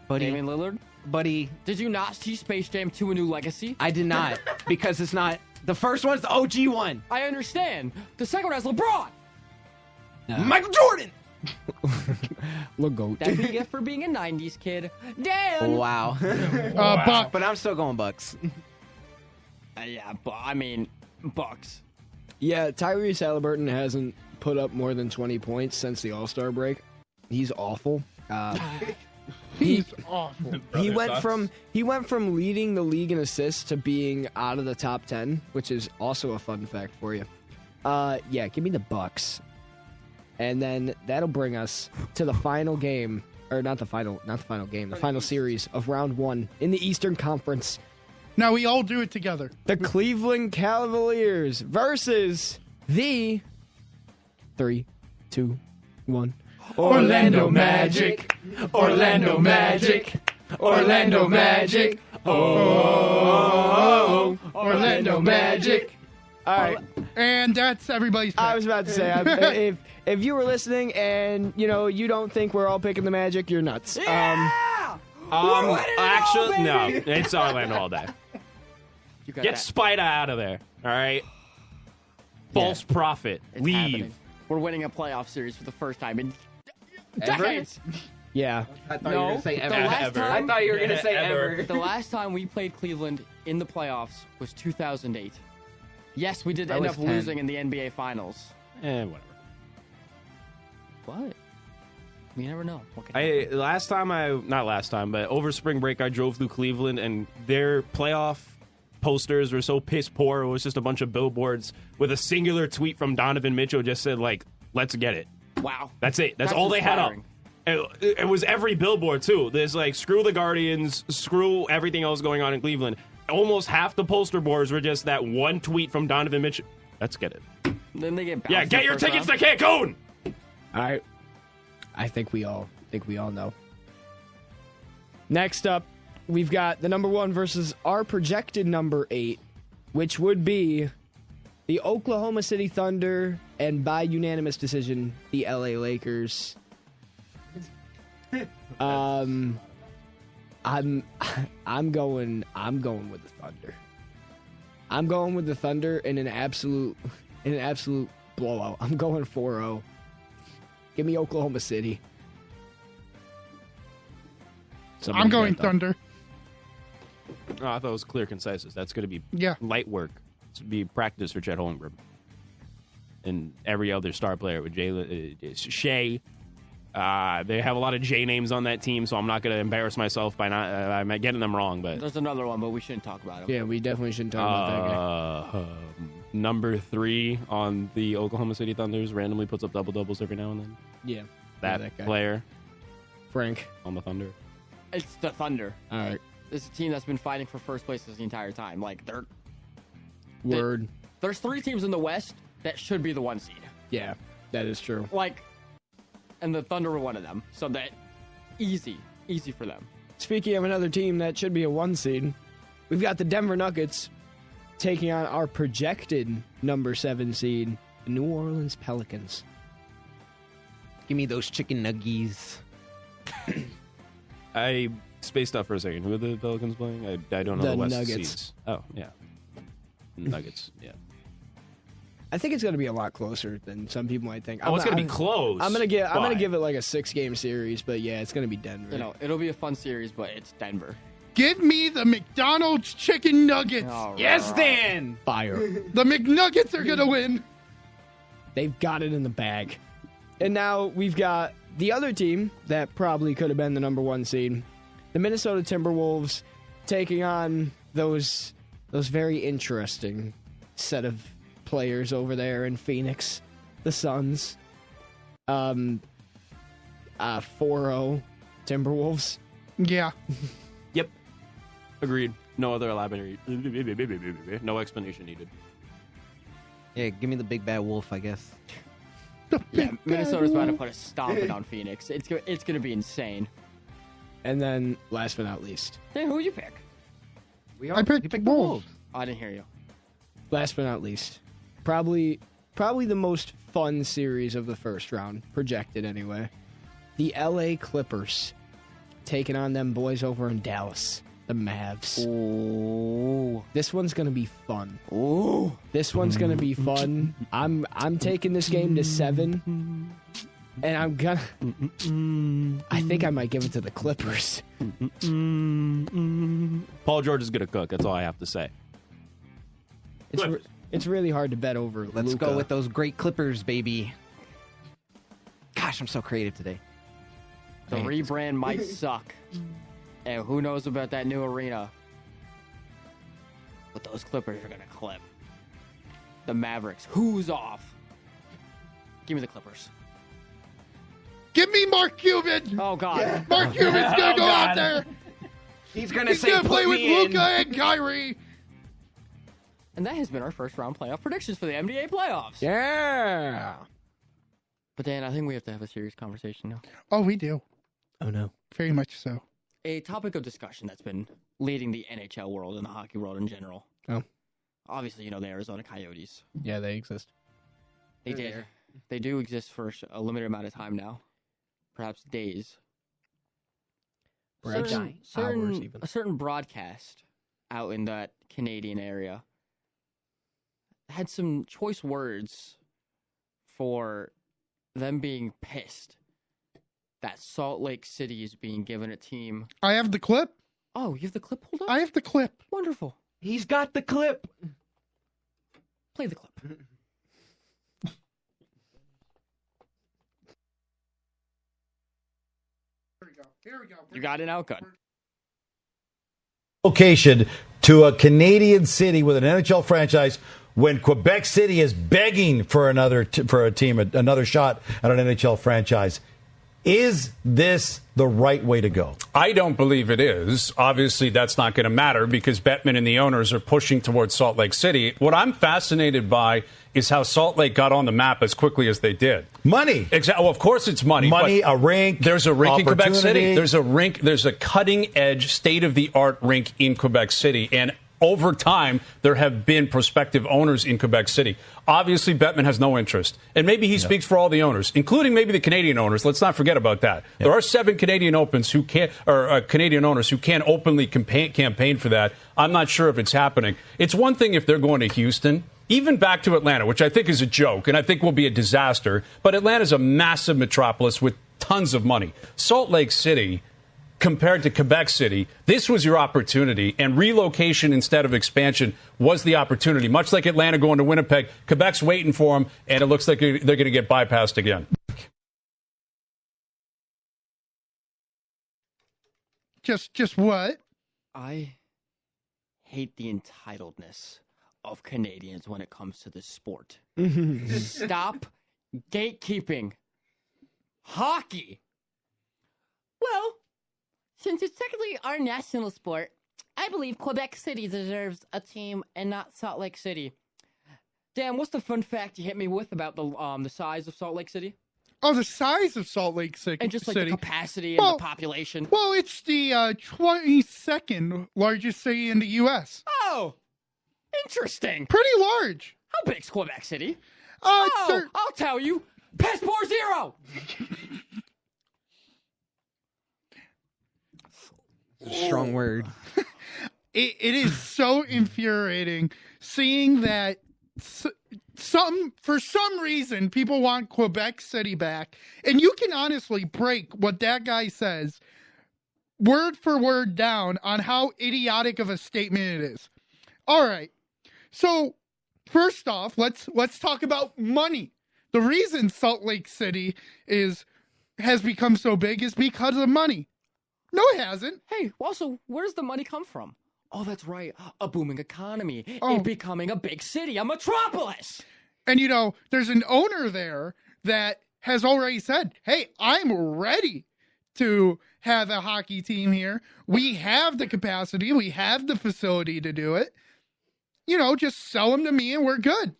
Buddy, Damian Lillard. buddy, Did you not see Space Jam 2: A New Legacy? I did not because it's not. The first one's the OG one. I understand. The second one has LeBron. Michael Jordan. Legoat. That'd be a gift for being a 90s kid. Dan! Wow. Buck. But I'm still going Bucks. Yeah, but I mean, Bucks. Yeah, Tyrese Halliburton hasn't put up more than 20 points since the All-Star break. He's awful. He's awful. He went from leading the league in assists to being out of the top 10, which is also a fun fact for you. Yeah, give me the Bucks. And then that'll bring us to the final game, or not the final game, the final series of round 1 in the Eastern Conference. Now we all do it together. The Cleveland Cavaliers versus the 3, 2, 1. Orlando Magic. Orlando Magic. Orlando Magic. Oh, Orlando Magic. All right. And that's everybody's pick. I was about to say, if you were listening and you don't think we're all picking the Magic, you're nuts. Actually, no, it's Orlando all day. Get Get Spida out of there. All right. False prophet. It's Leave. happening. We're winning a playoff series for the first time in Ever? decades. Yeah. I thought you were going to say the ever. last time, I thought you were going to say ever. The last time we played Cleveland in the playoffs was 2008. Yes, we did I end was up 10. losing in the NBA Finals. Whatever. What? You never know. But over spring break, I drove through Cleveland, and their playoff posters were so piss poor. It was just a bunch of billboards with a singular tweet from Donovan Mitchell just said, like, let's get it. Wow. That's it. That's all they had up. It was every billboard, too. There's like, screw the Guardians, screw everything else going on in Cleveland. Almost half the poster boards were just that one tweet from Donovan Mitchell. Let's get it. Then they get Yeah, get your tickets to Cancun! I think we all know. Next up, we've got the number 1 versus our projected number 8, which would be the Oklahoma City Thunder and by unanimous decision, the LA Lakers. I'm going with the Thunder. I'm going with the Thunder in an absolute blowout. I'm going 4-0. Give me Oklahoma City. I'm going Thunder. Oh, I thought it was clear, concise. That's going to be light work. It's going to be practice for Chet Holmgren. And every other star player with Shea. They have a lot of J names on that team, so I'm not going to embarrass myself by not getting them wrong. But there's another one, but we shouldn't talk about him. Yeah, we definitely shouldn't talk about that guy. Number 3 on the Oklahoma City Thunders randomly puts up double-doubles every now and then. Yeah. That guy. player. Frank. On the Thunder. It's the Thunder. All right. It's a team that's been fighting for first place the entire time. Like, there's 3 teams in the West that should be the 1 seed. Yeah, that is true. Like, and the Thunder were one of them. So that easy for them. Speaking of another team that should be a 1 seed, we've got the Denver Nuggets taking on our projected number 7 seed, the New Orleans Pelicans. Give me those chicken nuggies. I spaced out for a second. Who are the Pelicans playing? I don't know the West Nuggets. seeds. Oh, yeah. Nuggets, yeah. I think it's going to be a lot closer than some people might think. It's going to be close. I'm going to give it like a 6-game series, but yeah, it's going to be Denver. It'll be a fun series, but it's Denver. Give me the McDonald's chicken nuggets. Yes, Dan. Fire. The McNuggets are going to win. They've got it in the bag. And now we've got the other team that probably could have been the number 1 seed, the Minnesota Timberwolves, taking on those very interesting set of players over there in Phoenix, the Suns. 4-0 Timberwolves. Yeah. Yep. Agreed. No other elaborate. No explanation needed. Yeah, give me the big bad wolf, I guess. Yeah, Minnesota's about to put a stomping on Phoenix. It's going to be insane. And then, last but not least. Hey, who'd you pick? I picked the Wolves. I didn't hear you. Last but not least. Probably the most fun series of the first round, projected anyway. The LA Clippers taking on them boys over in Dallas, the Mavs. Ooh. This one's gonna be fun. Ooh. This one's gonna be fun. I'm taking this game to 7, and I think I might give it to the Clippers. Paul George is gonna cook. That's all I have to say. It's really hard to bet over. Let's Luka. go with those great Clippers, baby. Gosh, I'm so creative today. The rebrand might suck. And who knows about that new arena. But those Clippers are going to clip. The Mavericks. Who's off? Give me the Clippers. Give me Mark Cuban. Oh, God. Yeah. Mark Cuban's going to go out there. He's going to play with Luka and Kyrie. And that has been our first round playoff predictions for the NBA playoffs. Yeah. But Dan, I think we have to have a serious conversation now. Oh, we do. Oh, no. Very much so. A topic of discussion that's been leading the NHL world and the hockey world in general. Oh. Obviously, the Arizona Coyotes. Yeah, they exist. They did. They do exist for a limited amount of time now. Perhaps days. Perhaps hours even. A certain broadcast out in that Canadian area had some choice words for them being pissed that Salt Lake City is being given a team. I have the clip. Oh, you have the clip pulled up? I have the clip. Wonderful. He's got the clip. Play the clip. Here we go. You got it now? Good. Location to a Canadian city with an NHL franchise when Quebec City is begging for another shot at an NHL franchise. Is this the right way to go? I don't believe it is. Obviously, that's not going to matter because Bettman and the owners are pushing towards Salt Lake City. What I'm fascinated by is how Salt Lake got on the map as quickly as they did. Money. Exactly. Well, of course it's money. Money, a rink. There's a rink in Quebec City. There's a rink. There's a cutting-edge, state-of-the-art rink in Quebec City. And over time, there have been prospective owners in Quebec City. Obviously, Bettman has no interest. And maybe he speaks for all the owners, including maybe the Canadian owners. Let's not forget about that. There are 7 Canadian owners who can't openly campaign for that. I'm not sure if it's happening. It's one thing if they're going to Houston, even back to Atlanta, which I think is a joke and I think will be a disaster. But Atlanta's a massive metropolis with tons of money. Salt Lake City, compared to Quebec City, this was your opportunity, and relocation instead of expansion was the opportunity. Much like Atlanta going to Winnipeg, Quebec's waiting for them, and it looks like they're going to get bypassed again. Just what? I hate the entitledness of Canadians when it comes to this sport. Stop gatekeeping. Hockey. Well, since it's technically our national sport, I believe Quebec City deserves a team and not Salt Lake City. Dan, what's the fun fact you hit me with about the size of Salt Lake City? Oh, the size of Salt Lake City. And just like the capacity and the population. Well, it's the 22nd largest city in the U.S. Oh, interesting. Pretty large. How big's Quebec City? I'll tell you. Passport zero. Strong word. It is so infuriating seeing that for some reason people want Quebec City back, and you can honestly break what that guy says word for word down on how idiotic of a statement it is. All right. So first off, let's talk about money. The reason Salt Lake City has become so big is because of money. No, it hasn't. Hey, also, where does the money come from? Oh, that's right. A booming economy. It becoming a big city, a metropolis. And, there's an owner there that has already said, hey, I'm ready to have a hockey team here. We have the capacity. We have the facility to do it. Just sell them to me and we're good.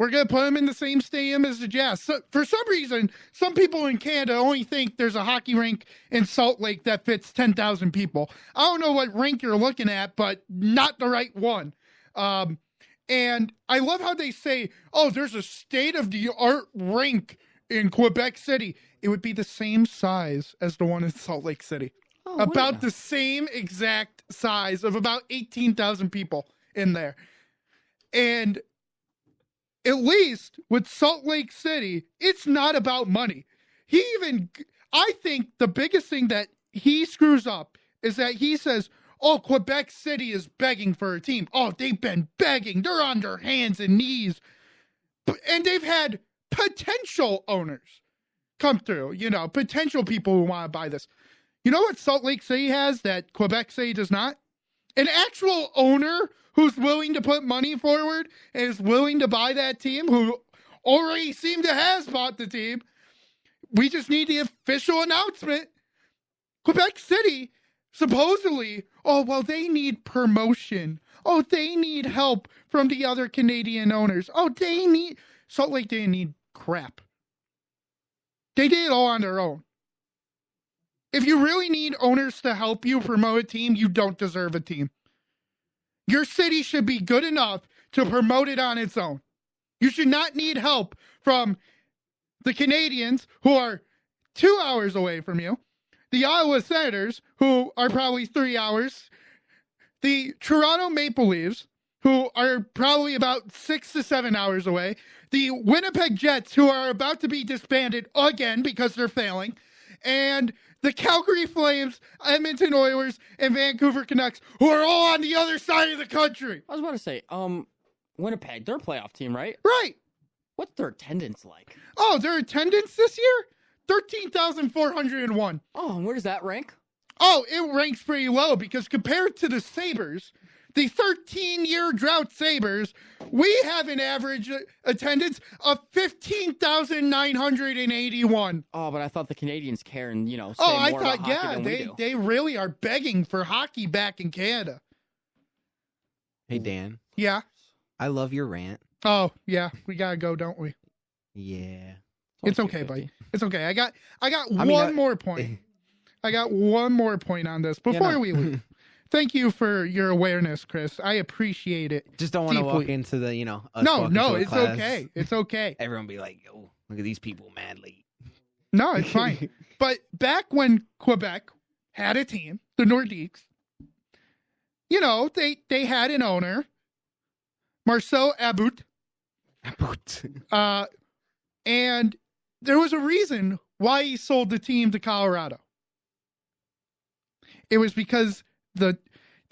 We're going to put them in the same stadium as the Jazz. So, for some reason, some people in Canada only think there's a hockey rink in Salt Lake that fits 10,000 people. I don't know what rink you're looking at, but not the right one. And I love how they say, oh, there's a state-of-the-art rink in Quebec City. It would be the same size as the one in Salt Lake City. Oh, about the same exact size of about 18,000 people in there. And at least with Salt Lake City, it's not about money. I think the biggest thing that he screws up is that he says, oh, Quebec City is begging for a team. Oh, they've been begging. They're on their hands and knees. And they've had potential owners come through, potential people who want to buy this. You know what Salt Lake City has that Quebec City does not? An actual owner who's willing to put money forward and is willing to buy that team, who already seemed to has bought the team. We just need the official announcement. Quebec City, supposedly, they need promotion. Oh, they need help from the other Canadian owners. Oh, Salt Lake didn't need crap. They did it all on their own. If you really need owners to help you promote a team, you don't deserve a team. Your city should be good enough to promote it on its own. You should not need help from the Canadians, who are 2 hours away from you, the Ottawa Senators, who are probably 3 hours, the Toronto Maple Leafs, who are probably about 6 to 7 hours away, the Winnipeg Jets, who are about to be disbanded again because they're failing, and the Calgary Flames, Edmonton Oilers, and Vancouver Canucks, who are all on the other side of the country. I was about to say, Winnipeg, they're a playoff team, right? Right. What's their attendance like? Oh, their attendance this year? 13,401. Oh, and where does that rank? Oh, it ranks pretty low because compared to the Sabres, the 13-year drought Sabres, we have an average attendance of 15,981. Oh, but I thought the Canadians care and, say I more thought, about hockey than we do. they really are begging for hockey back in Canada. Hey, Dan. Yeah? I love your rant. Oh, yeah. We got to go, don't we? Yeah. It's okay, buddy. It's okay. I got one more point. I got one more point on this before we leave. Thank you for your awareness, Chris. I appreciate it. Just don't want to walk into the, us No, walk into a it's class. okay. It's okay. Everyone be like, yo, look at these people mad late. No, it's fine. But back when Quebec had a team, the Nordiques, they had an owner, Marcel About. And there was a reason why he sold the team to Colorado. It was because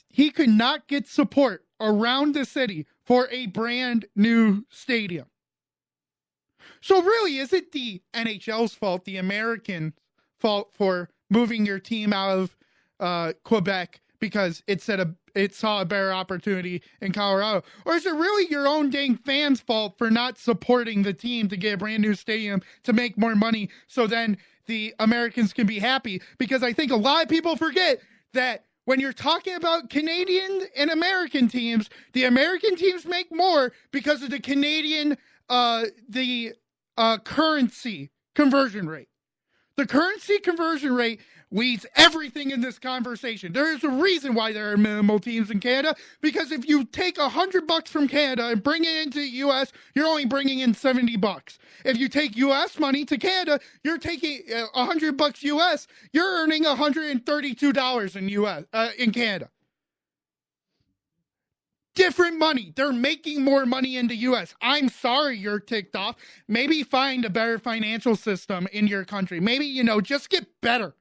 he could not get support around the city for a brand new stadium. So really, is it the NHL's fault, the American fault for moving your team out of Quebec because it saw a better opportunity in Colorado? Or is it really your own dang fans' fault for not supporting the team to get a brand new stadium to make more money so then the Americans can be happy? Because I think a lot of people forget that when you're talking about Canadian and American teams, the American teams make more because of the Canadian, currency conversion rate. The currency conversion rate leads everything in this conversation. There is a reason why there are minimal teams in Canada, because if you take $100 from Canada and bring it into the U.S., you're only bringing in $70. If you take U.S. money to Canada, you're taking $100 U.S., you're earning $132 in U.S. In Canada. Different money. They're making more money in the U.S. I'm sorry you're ticked off. Maybe find a better financial system in your country. Maybe, just get better.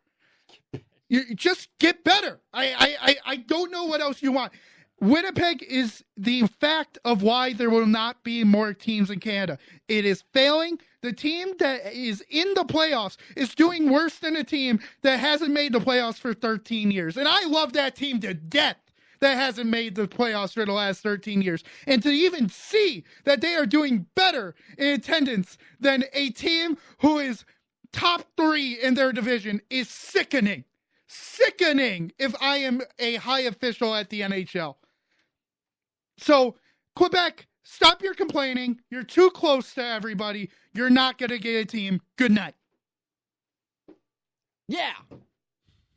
You just get better. I don't know what else you want. Winnipeg is the fact of why there will not be more teams in Canada. It is failing. The team that is in the playoffs is doing worse than a team that hasn't made the playoffs for 13 years. And I love that team to death that hasn't made the playoffs for the last 13 years. And to even see that they are doing better in attendance than a team who is top 3 in their division is sickening. Sickening if I am a high official at the NHL. So, Quebec, stop your complaining. You're too close to everybody. You're not going to get a team. Good night. Yeah.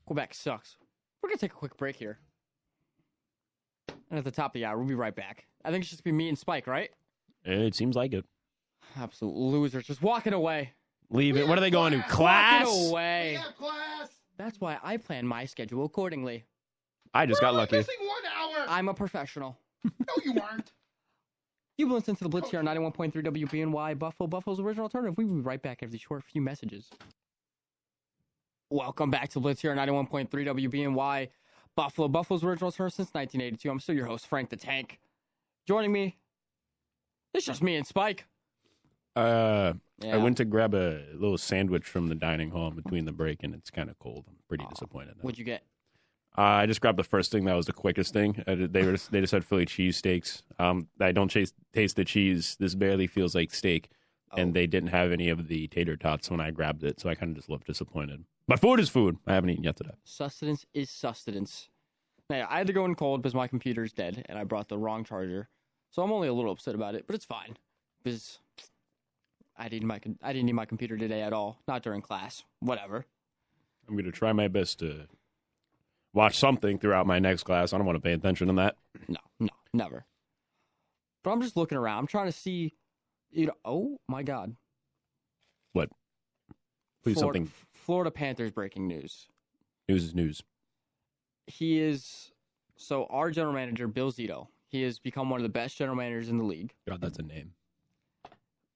Quebec sucks. We're going to take a quick break here. And at the top of the hour, we'll be right back. I think it's just be me and Spike, right? It seems like it. Absolute losers. Just walking away. Leave it. What are they going to? Class? Walking away. That's why I plan my schedule accordingly. I just got lucky. Missing 1 hour. I'm a professional. No, you aren't. You've listened to the Blitz here on 91.3 WBNY Buffalo, Buffalo's original alternative. We'll be right back after these short few messages. Welcome back to the Blitz here on 91.3 WBNY Buffalo, Buffalo's original alternative since 1982. I'm still your host, Frank the Tank. Joining me, it's just me and Spike. I went to grab a little sandwich from the dining hall in between the break, and it's kind of cold. I'm pretty disappointed. What'd you get? I just grabbed the first thing. That was the quickest thing. They just had Philly cheesesteaks. I don't taste the cheese. This barely feels like steak. And they didn't have any of the tater tots when I grabbed it, so I kind of just looked disappointed. But food is food. I haven't eaten yet today. Sustenance is sustenance. Now, I had to go in cold because my computer's dead, and I brought the wrong charger. So I'm only a little upset about it, but it's fine. Because I didn't need my computer today at all. Not during class. Whatever. I'm going to try my best to watch something throughout my next class. I don't want to pay attention to that. No, never. But I'm just looking around. I'm trying to see, oh my God. What? Please something. Florida Panthers breaking news. News is news. So our general manager, Bill Zito, he has become one of the best general managers in the league. God, that's a name.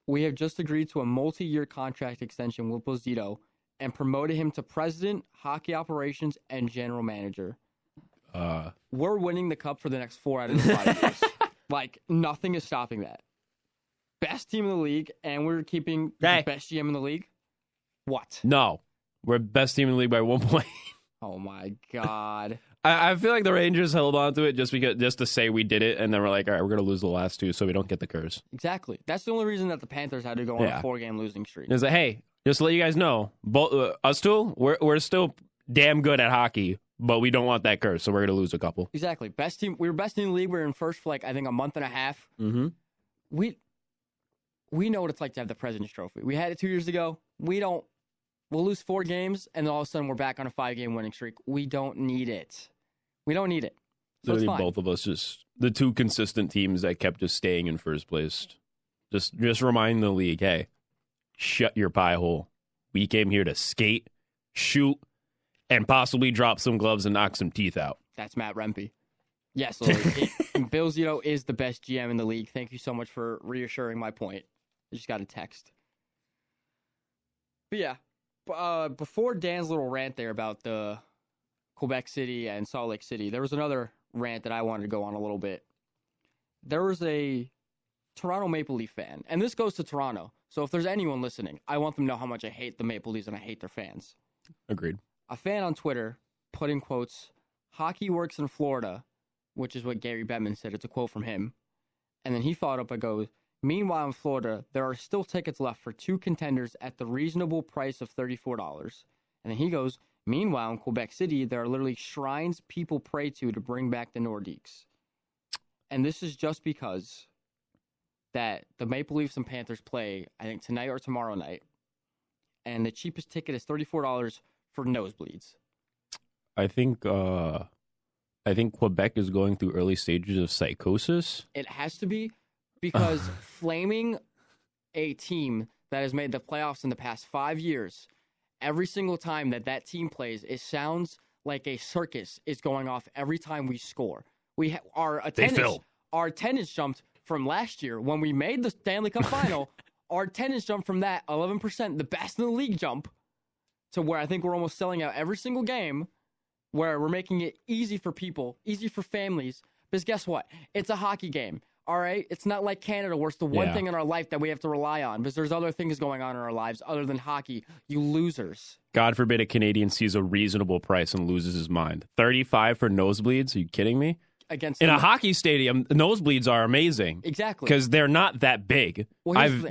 We have just agreed to a multi-year contract extension with Bill Zito and promoted him to president, hockey operations, and general manager. We're winning the cup for the next 4 out of the 5 years. Like, nothing is stopping that. Best team in the league, and we're keeping the best GM in the league. What? No. We're best team in the league by 1 point. Oh, my God. I feel like the Rangers held on to it just to say we did it, and then we're like, all right, we're going to lose the last two so we don't get the curse. Exactly. That's the only reason that the Panthers had to go on a 4-game losing streak. It's like, hey, just to let you guys know, both us two, we're still damn good at hockey, but we don't want that curse, so we're going to lose a couple. Exactly. Best team. We were best in the league. We were in first for I think a month and a half. Mm-hmm. We know what it's like to have the President's Trophy. We had it 2 years ago. We'll lose 4 games, and then all of a sudden we're back on a 5-game winning streak. We don't need it. We don't need it. So it's fine. Both of us, just the two consistent teams that kept just staying in first place. Just remind the league, hey, shut your pie hole. We came here to skate, shoot, and possibly drop some gloves and knock some teeth out. That's Matt Rempe. Yes, Bill Zito is the best GM in the league. Thank you so much for reassuring my point. I just got a text. But yeah, before Dan's little rant there about the Quebec City and Salt Lake City, there was another rant that I wanted to go on a little bit. There was a Toronto Maple Leaf fan, and this goes to Toronto. So if there's anyone listening, I want them to know how much I hate the Maple Leafs and I hate their fans. Agreed. A fan on Twitter put in quotes, "Hockey works in Florida," which is what Gary Bettman said. It's a quote from him. And then he followed up and goes, "Meanwhile, in Florida, there are still tickets left for 2 contenders at the reasonable price of $34. And then he goes, "Meanwhile, in Quebec City, there are literally shrines people pray to bring back the Nordiques." And this is just because that the Maple Leafs and Panthers play, I think, tonight or tomorrow night. And the cheapest ticket is $34 for nosebleeds. I think Quebec is going through early stages of psychosis. It has to be, because flaming a team that has made the playoffs in the past 5 years, every single time that team plays, it sounds like a circus is going off every time we score. Our attendance jumped from last year when we made the Stanley Cup final. Our attendance jumped from that 11%, the best in the league jump, to where I think we're almost selling out every single game, where we're making it easy for people, easy for families. Because guess what? It's a hockey game, all right? It's not like Canada where it's the one thing in our life that we have to rely on, because there's other things going on in our lives other than hockey, you losers. God forbid a Canadian sees a reasonable price and loses his mind. $35 for nosebleeds? Are you kidding me? In a hockey stadium, nosebleeds are amazing. Exactly. Because they're not that big. Well, I'm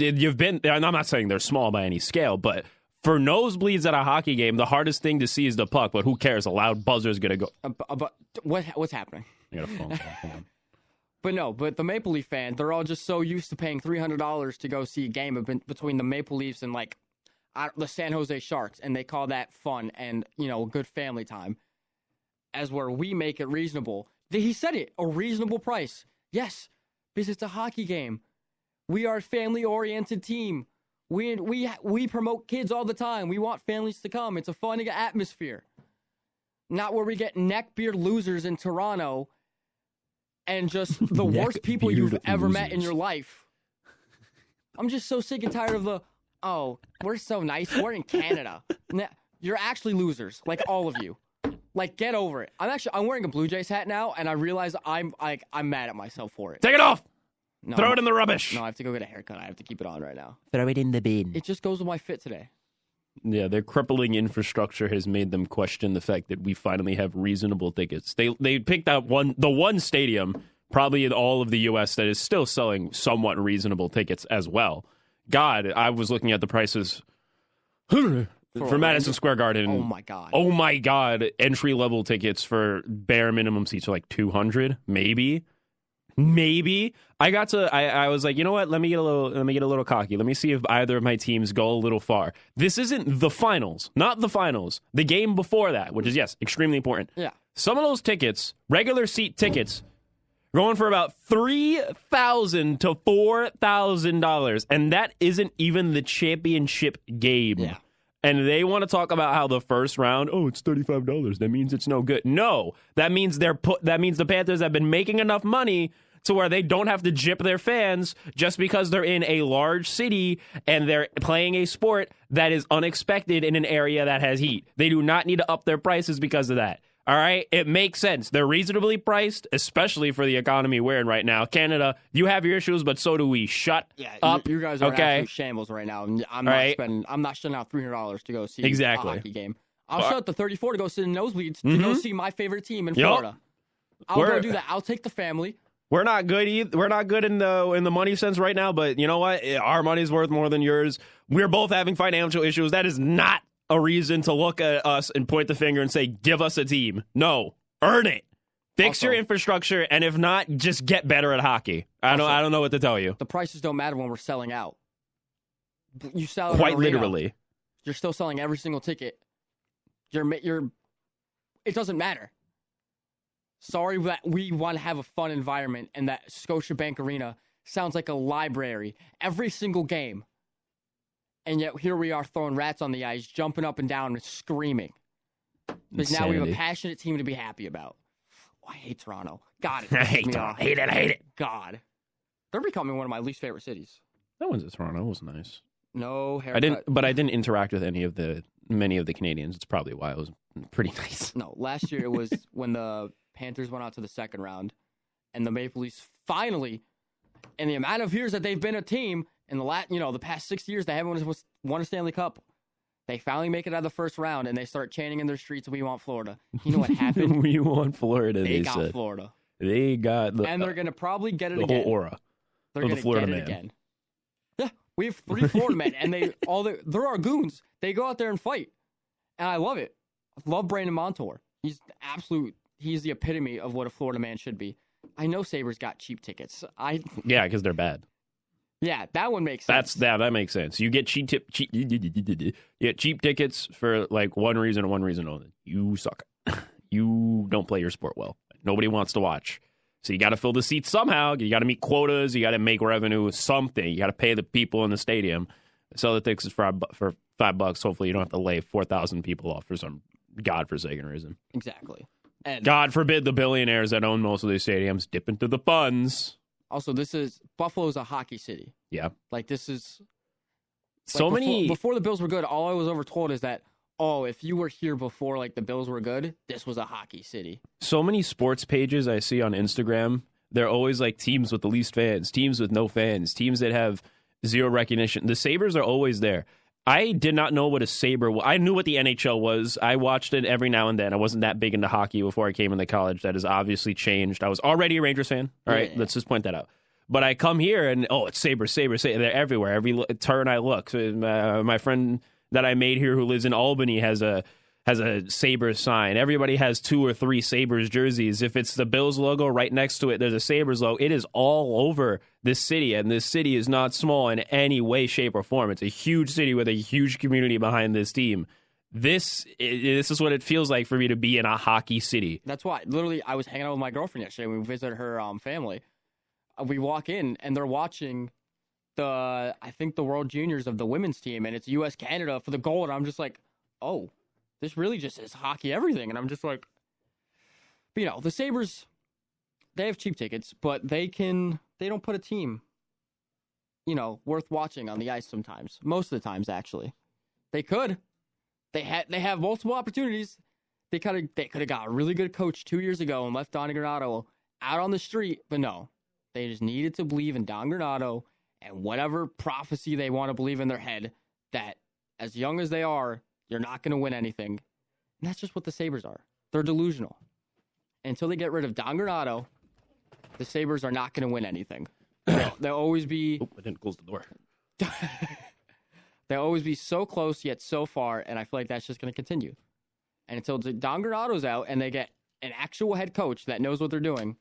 not saying they're small by any scale, but for nosebleeds at a hockey game, the hardest thing to see is the puck, but who cares? A loud buzzer is going to go. But what's happening? I got a phone call. Hold on. But the Maple Leaf fan, they're all just so used to paying $300 to go see a game between the Maple Leafs and the San Jose Sharks, and they call that fun and, good family time. As where we make it reasonable. He said it, a reasonable price. Yes, because it's a hockey game. We are a family-oriented team. We promote kids all the time. We want families to come. It's a fun atmosphere. Not where we get neckbeard losers in Toronto and just the worst people you've ever met in your life. I'm just so sick and tired of we're so nice. We're in Canada. You're actually losers, like all of you. Get over it. I'm wearing a Blue Jays hat now, and I realize I'm mad at myself for it. Take it off. No, Throw it in the rubbish. No, I have to go get a haircut. I have to keep it on right now. Throw it in the bin. It just goes with my fit today. Yeah, their crippling infrastructure has made them question the fact that we finally have reasonable tickets. They picked out the one stadium, probably in all of the U.S., that is still selling somewhat reasonable tickets as well. God, I was looking at the prices for Madison Square Garden. Oh my God. Oh my God. Entry level tickets for bare minimum seats are like $200, maybe. I was like, you know what? Let me get a little cocky. Let me see if either of my teams go a little far. This isn't the finals, not the finals. The game before that, which is, yes, extremely important. Yeah. Some of those tickets, regular seat tickets, going for about $3,000 to $4,000, and that isn't even the championship game. Yeah. And they want to talk about how the first round, it's $35. That means it's no good. No, that means the Panthers have been making enough money to where they don't have to gyp their fans just because they're in a large city and they're playing a sport that is unexpected in an area that has heat. They do not need to up their prices because of that. All right? It makes sense. They're reasonably priced, especially for the economy we're in right now. Canada, you have your issues, but so do we. Shut up. You guys are in absolute shambles right now. I'm not shelling out $300 to go see a hockey game. I'll shut the 34 to go sit in nosebleeds to go see my favorite team in Florida. I'll go do that. I'll take the family. We're not good either. We're not good in the money sense right now, but you know what? Our money's worth more than yours. We're both having financial issues. That is not a reason to look at us and point the finger and say, give us a team. No. Earn it. Fix your infrastructure, and if not, just get better at hockey. I don't know what to tell you. The prices don't matter when we're selling out. You sell quite literally. You're still selling every single ticket. It doesn't matter. Sorry that we want to have a fun environment, and that Scotiabank Arena sounds like a library every single game. And yet here we are throwing rats on the ice, jumping up and down and screaming. Because now we have a passionate team to be happy about. Oh, I hate Toronto. God, it I hate Toronto. I hate it. God. They're becoming one of my least favorite cities. That one's Toronto. It was nice. No haircut. I didn't interact with many of the Canadians. It's probably why it was pretty nice. No, last year it was when the Panthers went out to the second round, and the Maple Leafs finally, in the amount of years that they've been a team, in the past 6 years they haven't won a Stanley Cup. They finally make it out of the first round, and they start chanting in their streets, "We want Florida." You know what happened? We want Florida. They got Florida. They got and they're going to probably get it the again. whole aura. They're going to get it again. Yeah, we have 3 Florida men, and they're our goons. They go out there and fight, and I love it. I love Brandon Montour. He's the epitome of what a Florida man should be. I know Sabres got cheap tickets. Yeah, because they're bad. Yeah, that one makes sense. That makes sense. You get cheap tickets for like one reason and one reason only. You suck. You don't play your sport well. Nobody wants to watch. So you got to fill the seats somehow. You got to meet quotas. You got to make revenue. Something. You got to pay the people in the stadium. Sell the tickets for $5. Hopefully, you don't have to lay 4,000 people off for some godforsaken reason. Exactly. And God forbid the billionaires that own most of these stadiums dip into the funds. Also, Buffalo's a hockey city. Yeah. Like, this is... Before the Bills were good, all I was ever told is that, if you were here before, like, the Bills were good, this was a hockey city. So many sports pages I see on Instagram, they're always, like, teams with the least fans, teams with no fans, teams that have zero recognition. The Sabres are always there. I did not know what a Sabre was. I knew what the NHL was. I watched it every now and then. I wasn't that big into hockey before I came into college. That has obviously changed. I was already a Rangers fan. All right, let's just point that out. But I come here and, it's Sabres. They're everywhere. Every turn I look. So, my friend that I made here who lives in Albany has a Sabres sign. Everybody has 2 or 3 Sabres jerseys. If it's the Bills logo right next to it, there's a Sabres logo. It is all over this city, and this city is not small in any way, shape, or form. It's a huge city with a huge community behind this team. This is what it feels like for me to be in a hockey city. That's why. Literally, I was hanging out with my girlfriend yesterday. We visited her family. We walk in, and they're watching the World Juniors of the women's team, and it's U.S.-Canada for the gold, and I'm just like, oh, this really just is hockey everything. And I'm just like, but, the Sabres, they have cheap tickets, but they don't put a team, worth watching on the ice sometimes. Most of the times, actually. They could. They have multiple opportunities. They could have got a really good coach 2 years ago and left Don Granato out on the street, but no. They just needed to believe in Don Granato and whatever prophecy they want to believe in their head that as young as they are, you're not going to win anything. And that's just what the Sabres are. They're delusional. And until they get rid of Don Granato, the Sabres are not going to win anything. They'll always be... I didn't close the door. They'll always be so close yet so far, and I feel like that's just going to continue. And until Don Granato's out and they get an actual head coach that knows what they're doing,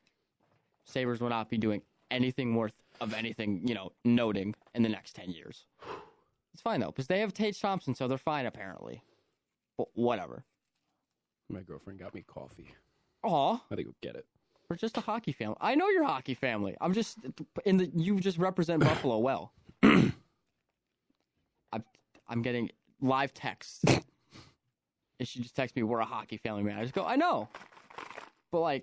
Sabres will not be doing anything worth of anything, noting in the next 10 years. It's fine, though, because they have Tage Thompson, so they're fine, apparently. But whatever. My girlfriend got me coffee. Aw. I think we'll get it. We're just a hockey family. I know you're a hockey family. I'm just, you just represent Buffalo well. I'm getting live texts. And she just texts me, we're a hockey family, man. I just go, I know. But,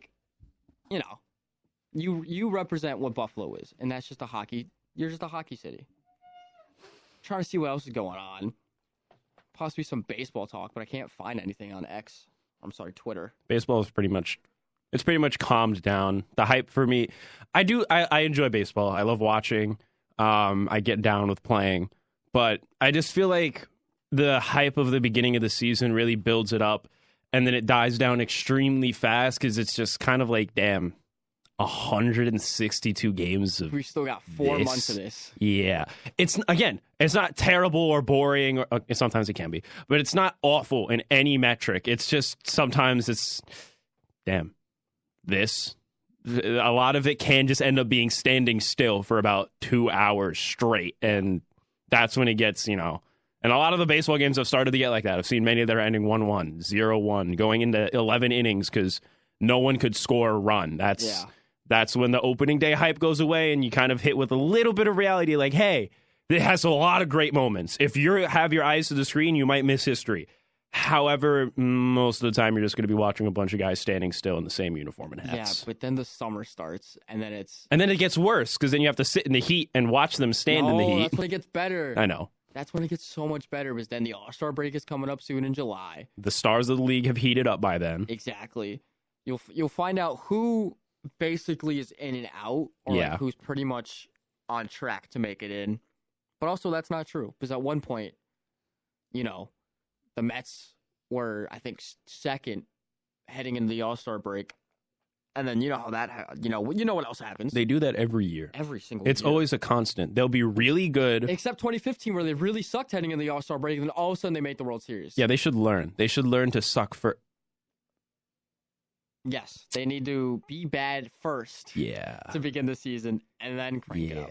you represent what Buffalo is, and that's just you're just a hockey city. Trying to see what else is going on. Possibly some baseball talk, but I can't find anything on X. I'm sorry, Twitter. Baseball is pretty much calmed down. The hype for me, I enjoy baseball. I love watching. I get down with playing, but I just feel like the hype of the beginning of the season really builds it up, and then it dies down extremely fast because it's just kind of like, damn, 162 games of We still got 4 months of this. Yeah. It's not terrible or boring, or sometimes it can be, but it's not awful in any metric. It's just sometimes it's, damn, this. A lot of it can just end up being standing still for about 2 hours straight, and that's when it gets, and a lot of the baseball games have started to get like that. I've seen many that are ending 1-1, 0-1, going into 11 innings because no one could score a run. That's when the opening day hype goes away, and you kind of hit with a little bit of reality, like, hey, it has a lot of great moments. If you have your eyes to the screen, you might miss history. However, most of the time, you're just going to be watching a bunch of guys standing still in the same uniform and hats. Yeah, but then the summer starts, and then it gets worse, because then you have to sit in the heat and watch them stand in the heat. That's when it gets better. I know. That's when it gets so much better, because then the All-Star break is coming up soon in July. The stars of the league have heated up by then. Exactly. You'll find out who basically is in and out, or like who's pretty much on track to make it in. But also, that's not true, because at one point, the Mets were, I think, second heading into the All-Star break. And then you know how that, you know what else happens. They do that every year. Every single year. It's always a constant. They'll be really good. Except 2015, where they really sucked heading into the All-Star break, and then all of a sudden they make the World Series. Yeah, they should learn. They should learn to suck for... Yes, they need to be bad first. Yeah. To begin the season, and then crank it up.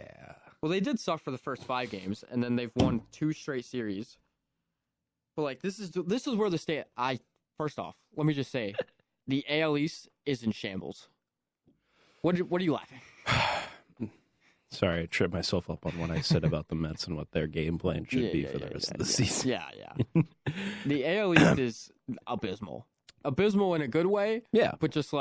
Well, they did suck for the first 5 games, and then they've won 2 straight series. But this is where the state. First off, let me just say, the AL East is in shambles. What are you laughing? Sorry, I tripped myself up on what I said about the Mets and what their game plan should be for the rest of the season. Yeah. The AL East is abysmal. Abysmal in a good way. Yeah. But just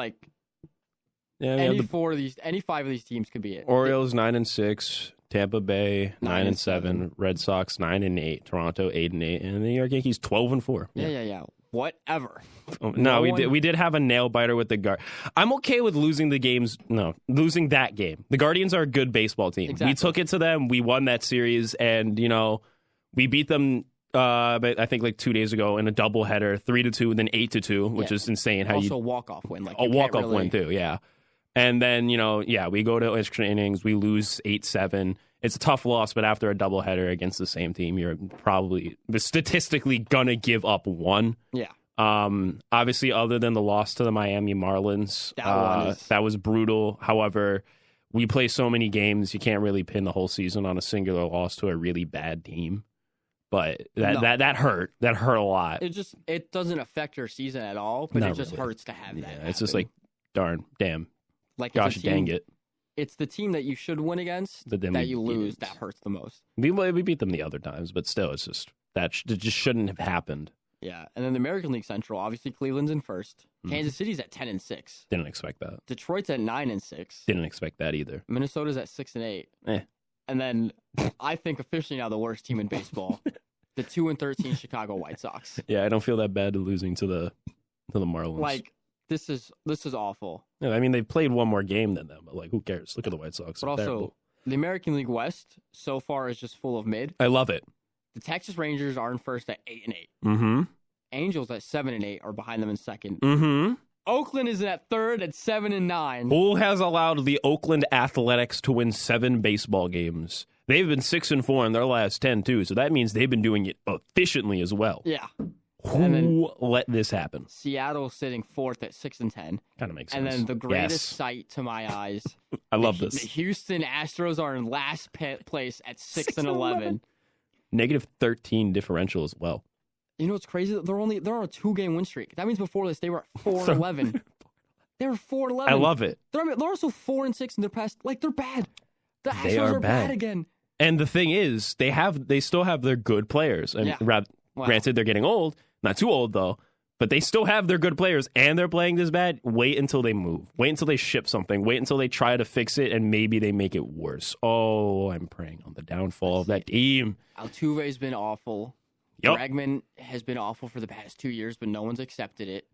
any 5 of these teams could be it. Orioles 9-6, Tampa Bay 9-7, Red Sox 9-8, Toronto 8-8, and the New York Yankees 12-4. Yeah. Whatever. No, we did have a nail biter with the Guard. I'm okay with losing the games. No, losing that game. The Guardians are a good baseball team. Exactly. We took it to them. We won that series, and we beat them. I think 2 days ago in a doubleheader, 3-2, and then 8-2, which is insane. Also a walk-off win. A walk-off win too. Yeah. And then we go to extra innings. We lose 8-7. It's a tough loss, but after a doubleheader against the same team, you're probably statistically gonna give up 1. Yeah. Obviously, other than the loss to the Miami Marlins, that was brutal. However, we play so many games, you can't really pin the whole season on a singular loss to a really bad team. But that hurt. That hurt a lot. It doesn't affect your season at all, but it just hurts to have that happen. It's just damn. Gosh dang it. It's the team that you should win against that you lose that hurts the most. We beat them the other times, but still, it's just it just shouldn't have happened. Yeah, and then the American League Central, obviously Cleveland's in first. Kansas City's at 10-6. Didn't expect that. Detroit's at 9-6. Didn't expect that either. Minnesota's at 6-8. And then I think officially now the worst team in baseball, the 2-13 Chicago White Sox. Yeah, I don't feel that bad losing to the Marlins. This is awful. Yeah, I mean, they've played one more game than them, but who cares? Look at the White Sox. But also, the American League West so far is just full of mid. I love it. The Texas Rangers are in first at 8-8. Mm-hmm. Angels at 7-8 are behind them in second. Mm-hmm. Oakland is at third at 7-9. Who has allowed the Oakland Athletics to win 7 baseball games? They've been 6-4 in their last 10 too, so that means they've been doing it efficiently as well. Yeah. Who let this happen? Seattle sitting fourth at 6-10. Kind of makes sense. And then the greatest sight to my eyes. I love this. The Houston Astros are in last place at 6-11. -13 differential as well. You know what's crazy? They're on a 2-game win streak. That means before this they were at 4-11. They were 4-11. I love it. They're also 4-6 in their past. They're bad. The Astros are bad again. And the thing is, they still have their good players. And granted, they're getting old. Not too old though. But they still have their good players, and they're playing this bad. Wait until they move. Wait until they ship something. Wait until they try to fix it, and maybe they make it worse. Oh, I'm praying on the downfall of that team. Altuve's been awful. Yep. Bregman has been awful for the past 2 years, but no one's accepted it.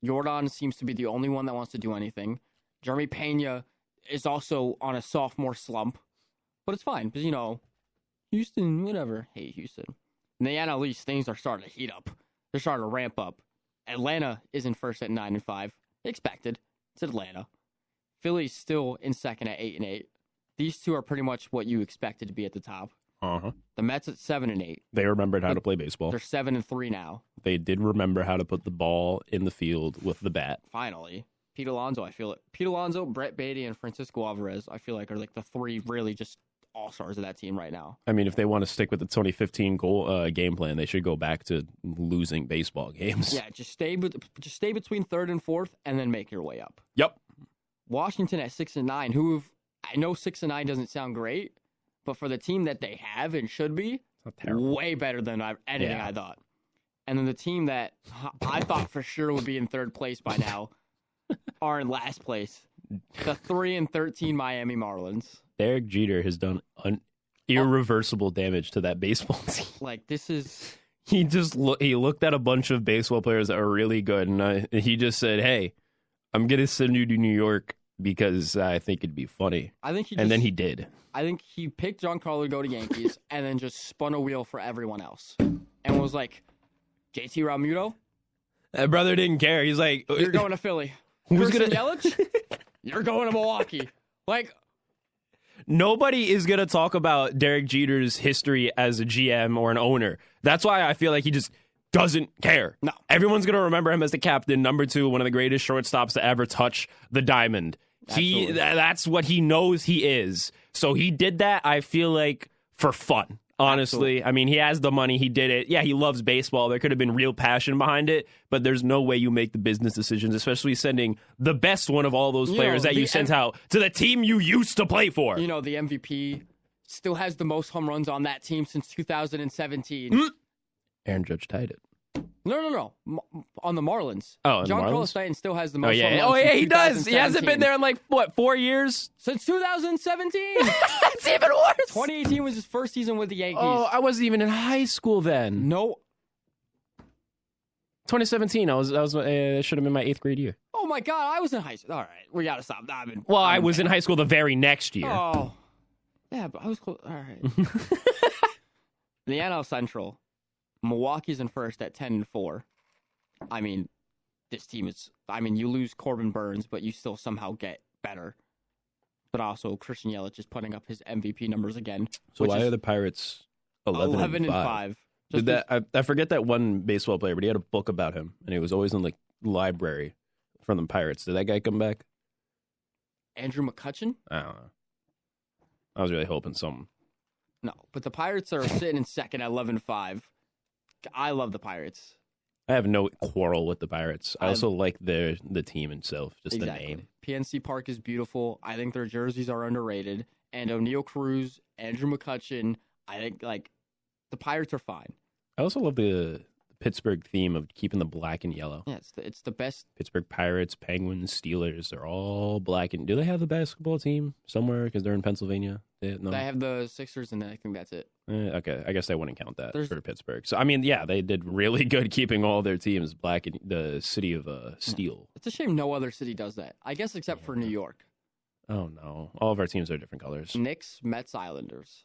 Jordan seems to be the only one that wants to do anything. Jeremy Pena is also on a sophomore slump, but it's fine because Houston, whatever. Hey, Houston. In the NL East, things are starting to heat up. They're starting to ramp up. Atlanta is in first at 9-5. Expected. It's Atlanta. Philly's still in second at 8-8. These two are pretty much what you expected to be at the top. Uh-huh. The Mets at 7-8. They remembered how to play baseball. They're 7-3 now. They did remember how to put the ball in the field with the bat. Finally. Pete Alonso, Pete Alonso, Brett Beatty, and Francisco Alvarez, I feel like, are like the three really just all-stars of that team right now. I mean, if they want to stick with the 2015 game plan, they should go back to losing baseball games. Yeah, just stay between third and fourth, and then make your way up. Yep. Washington at 6-9, I know 6-9 doesn't sound great, but for the team that they have and should be, way better than anything I thought. And then the team that I thought for sure would be in third place by now are in last place. The 3-13 Miami Marlins. Derek Jeter has done irreversible damage to that baseball team. Like, this is... He looked at a bunch of baseball players that are really good, and he just said, hey, I'm going to send you to New York because I think it'd be funny. Then he did. I think he picked Giancarlo to go to Yankees and then just spun a wheel for everyone else. And was like, JT Realmuto? That brother didn't care. He's like... You're going to Philly. Who's Christian Yelich? You're going to Milwaukee. Like... Nobody is going to talk about Derek Jeter's history as a GM or an owner. That's why I feel like he just doesn't care. No. Everyone's going to remember him as the captain, number 2, one of the greatest shortstops to ever touch the diamond. That's what he knows he is. So he did that, I feel like, for fun. Honestly, I mean, he has the money. He did it. Yeah, he loves baseball. There could have been real passion behind it, but there's no way you make the business decisions, especially sending the best one of all those players that you sent out to the team you used to play for. You know, the MVP still has the most home runs on that team since 2017. Aaron Judge tied it. No. On the Marlins. Oh, John Marlins? Carlos Stanton still has the most home runs. Oh, yeah, since he does. He hasn't 2017. been there in, like, what, 4 years? Since 2017. That's even worse. 2018 was his first season with the Yankees. Oh, I wasn't even in high school then. No. 2017, I should have been my 8th grade year. Oh, my God. I was in high school. All right. We got to stop. I was in high school the very next year. Oh. Yeah, but I was close. All right. The NL Central. Milwaukee's in first at 10-4. I mean, this team is... I mean, you lose Corbin Burns, but you still somehow get better. But also, Christian Yelich is putting up his MVP numbers again. So why are the Pirates 11-5? I forget that one baseball player, but he had a book about him, and he was always in the library from the Pirates. Did that guy come back? Andrew McCutchen? I don't know. I was really hoping something. No, but the Pirates are sitting in second at 11-5. I love the Pirates. I have no quarrel with the Pirates. I also like the team itself, just the name. PNC Park is beautiful. I think their jerseys are underrated. And O'Neal Cruz, Andrew McCutchen, I think, like, the Pirates are fine. I also love the Pittsburgh theme of keeping the black and yellow. Yeah, it's the best. Pittsburgh Pirates, Penguins, Steelers, they're all black. And do they have a basketball team somewhere? Because they're in Pennsylvania. They have the Sixers, and I think that's it. Okay, I guess I wouldn't count that for Pittsburgh. So, I mean, yeah, they did really good keeping all their teams black in the city of steel. It's a shame no other city does that. I guess except for New York. Oh, no. All of our teams are different colors. Knicks, Mets, Islanders.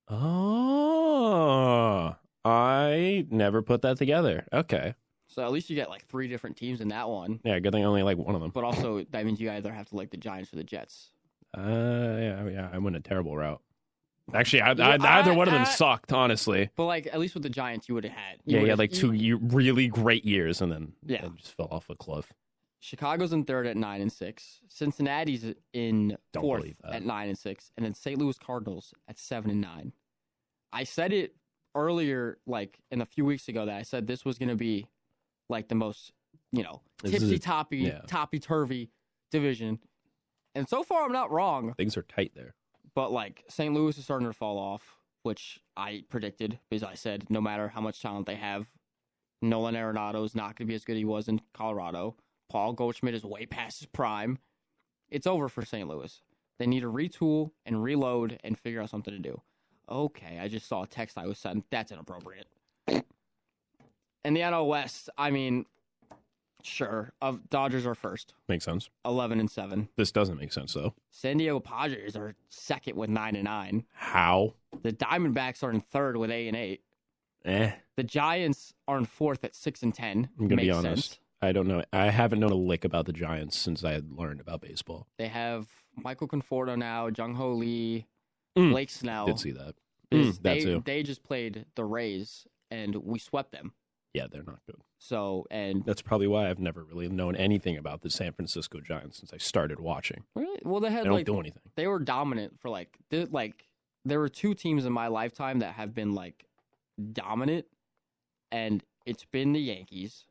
Oh, I never put that together. Okay. So at least you get like 3 different teams in that one. Yeah, good thing I only like one of them. But also, that means you either have to like the Giants or the Jets. Yeah, I went a terrible route. Actually, either one of them sucked, honestly. But like, at least with the Giants, you would have had. You had like 2 really great years, and then they just fell off a cliff. Chicago's in third at 9-6. Cincinnati's in fourth at 9-6, and then St. Louis Cardinals at 7-9. I said it earlier, like in a few weeks ago, that I said this was going to be like the most, topsy-turvy division. And so far, I'm not wrong. Things are tight there. But like St. Louis is starting to fall off, which I predicted because I said no matter how much talent they have, Nolan Arenado is not going to be as good as he was in Colorado. Paul Goldschmidt is way past his prime. It's over for St. Louis. They need to retool and reload and figure out something to do. Okay, I just saw a text I was sent. That's inappropriate. And the NL West, I mean, sure. Dodgers are first. Makes sense. 11-7. This doesn't make sense, though. San Diego Padres are second with 9-9. How? The Diamondbacks are in third with 8-8. The Giants are in fourth at 6-10. I'm gonna be Makes honest. sense. I don't know. I haven't known a lick about the Giants since I had learned about baseball. They have Michael Conforto now, Jung Ho Lee, Blake Snell. Did see that. They just played the Rays, and we swept them. Yeah, they're not good. So, and that's probably why I've never really known anything about the San Francisco Giants since I started watching. Really? Well, they don't do anything. They were dominant for there were two teams in my lifetime that have been dominant, and it's been the Yankees,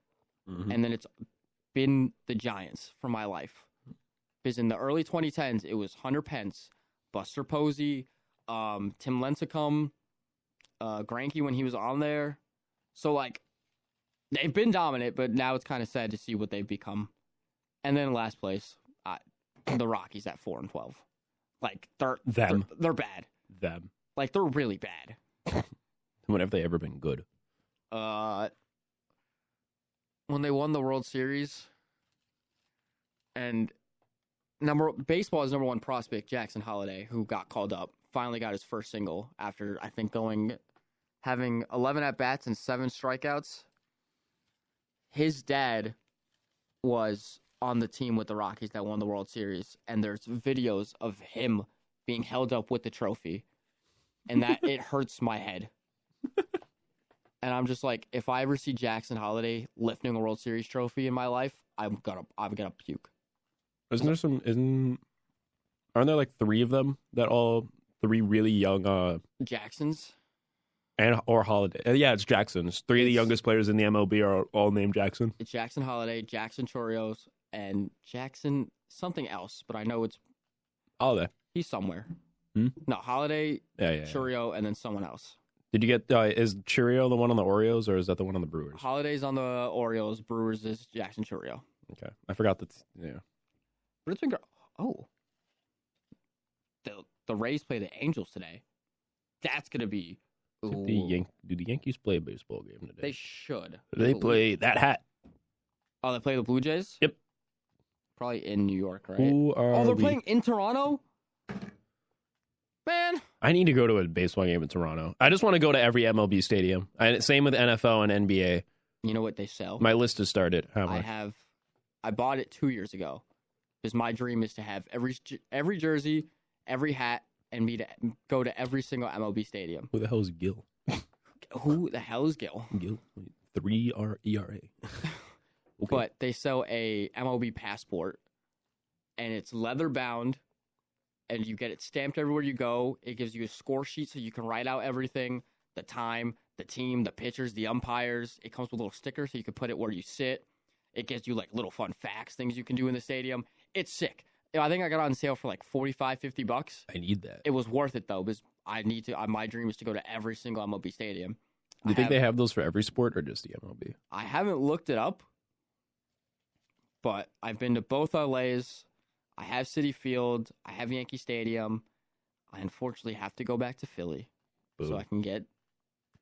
and then it's been the Giants for my life. Because in the early 2010s, it was Hunter Pence, Buster Posey, Tim Lincecum, Greinke when he was on there. So they've been dominant, but now it's kind of sad to see what they've become. And then last place, the Rockies at 4-12. They're bad. Them. They're really bad. When have they ever been good? When they won the World Series, and baseball is number one prospect Jackson Holliday, who got called up, finally got his first single after I think having 11 at bats and 7 strikeouts. His dad was on the team with the Rockies that won the World Series, and there's videos of him being held up with the trophy, and that it hurts my head. And I'm just if I ever see Jackson Holliday lifting a World Series trophy in my life, I'm gonna puke. Aren't there 3 of them that all 3 really young Jacksons? Or Holiday. Yeah, it's Jackson's. 3 of the youngest players in the MLB are all named Jackson. It's Jackson Holliday, Jackson Chourio, and Jackson something else, but I know it's Holiday. He's somewhere. No, Holiday, Chourio, and then someone else. Did you get, is Chourio the one on the Orioles, or is that the one on the Brewers? Holiday's on the Orioles, Brewers is Jackson Chourio. Okay. I forgot that, yeah. But it's been the Rays play the Angels today. That's going to be... Do the Yankees play a baseball game today? They should. They play that hat. Oh, they play the Blue Jays? Yep. Probably in New York, right? They're playing in Toronto? Man. I need to go to a baseball game in Toronto. I just want to go to every MLB stadium. Same with NFL and NBA. You know what they sell? My list has started. How much? I bought it 2 years ago. Because my dream is to have every jersey, every hat, and go to every single MLB stadium. Who the hell is Gil? Who the hell is Gil? Gil. 3 ERA. Okay. But they sell a MLB passport, and it's leather bound, and you get it stamped everywhere you go. It gives you a score sheet so you can write out everything, the time, the team, the pitchers, the umpires. It comes with a little sticker so you can put it where you sit. It gives you little fun facts, things you can do in the stadium. It's sick. I think I got it on sale for $45, $50. I need that. It was worth it though, because I need to. My dream is to go to every single MLB stadium. Do you think they have those for every sport or just the MLB? I haven't looked it up, but I've been to both LAs. I have Citi Field. I have Yankee Stadium. I unfortunately have to go back to Philly so I can get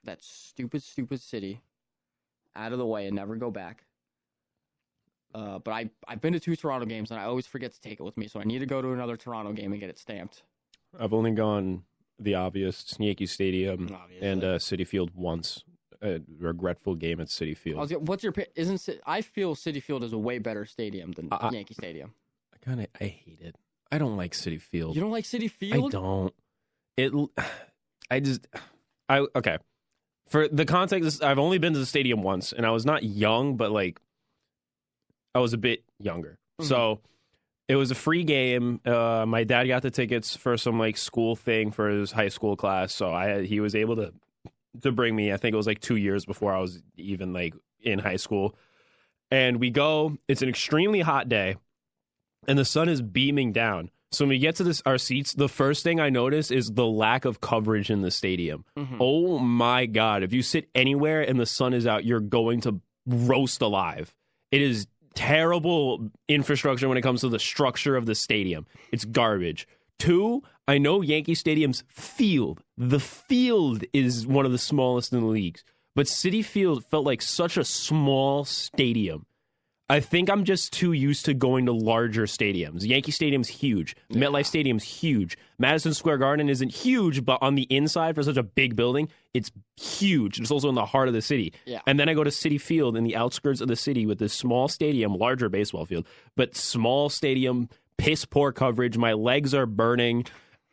that stupid city out of the way and never go back. But I've been to 2 Toronto games, and I always forget to take it with me, so I need to go to another Toronto game and get it stamped. I've only gone the obvious, Yankee Stadium and Citi Field once. A regretful game at Citi Field. What's your pick? I feel Citi Field is a way better stadium than Yankee Stadium. I hate it. I don't like Citi Field. You don't like Citi Field? I don't. Okay. For the context, I've only been to the stadium once, and I was not young, but I was a bit younger. Mm-hmm. So it was a free game. My dad got the tickets for some school thing for his high school class. So he was able to bring me. I think it was 2 years before I was even in high school. And we go, it's an extremely hot day and the sun is beaming down. So when we get to our seats, the first thing I notice is the lack of coverage in the stadium. Mm-hmm. Oh my God. If you sit anywhere and the sun is out, you're going to roast alive. It is terrible infrastructure when it comes to the structure of the stadium. It's garbage. 2, I know Yankee Stadium's field. The field is one of the smallest in the leagues. But Citi Field felt like such a small stadium. I think I'm just too used to going to larger stadiums. Yankee Stadium's huge. Yeah. MetLife Stadium's huge. Madison Square Garden isn't huge, but on the inside for such a big building, it's huge. It's also in the heart of the city. Yeah. And then I go to Citi Field in the outskirts of the city with this small stadium, larger baseball field, but small stadium, piss poor coverage. My legs are burning.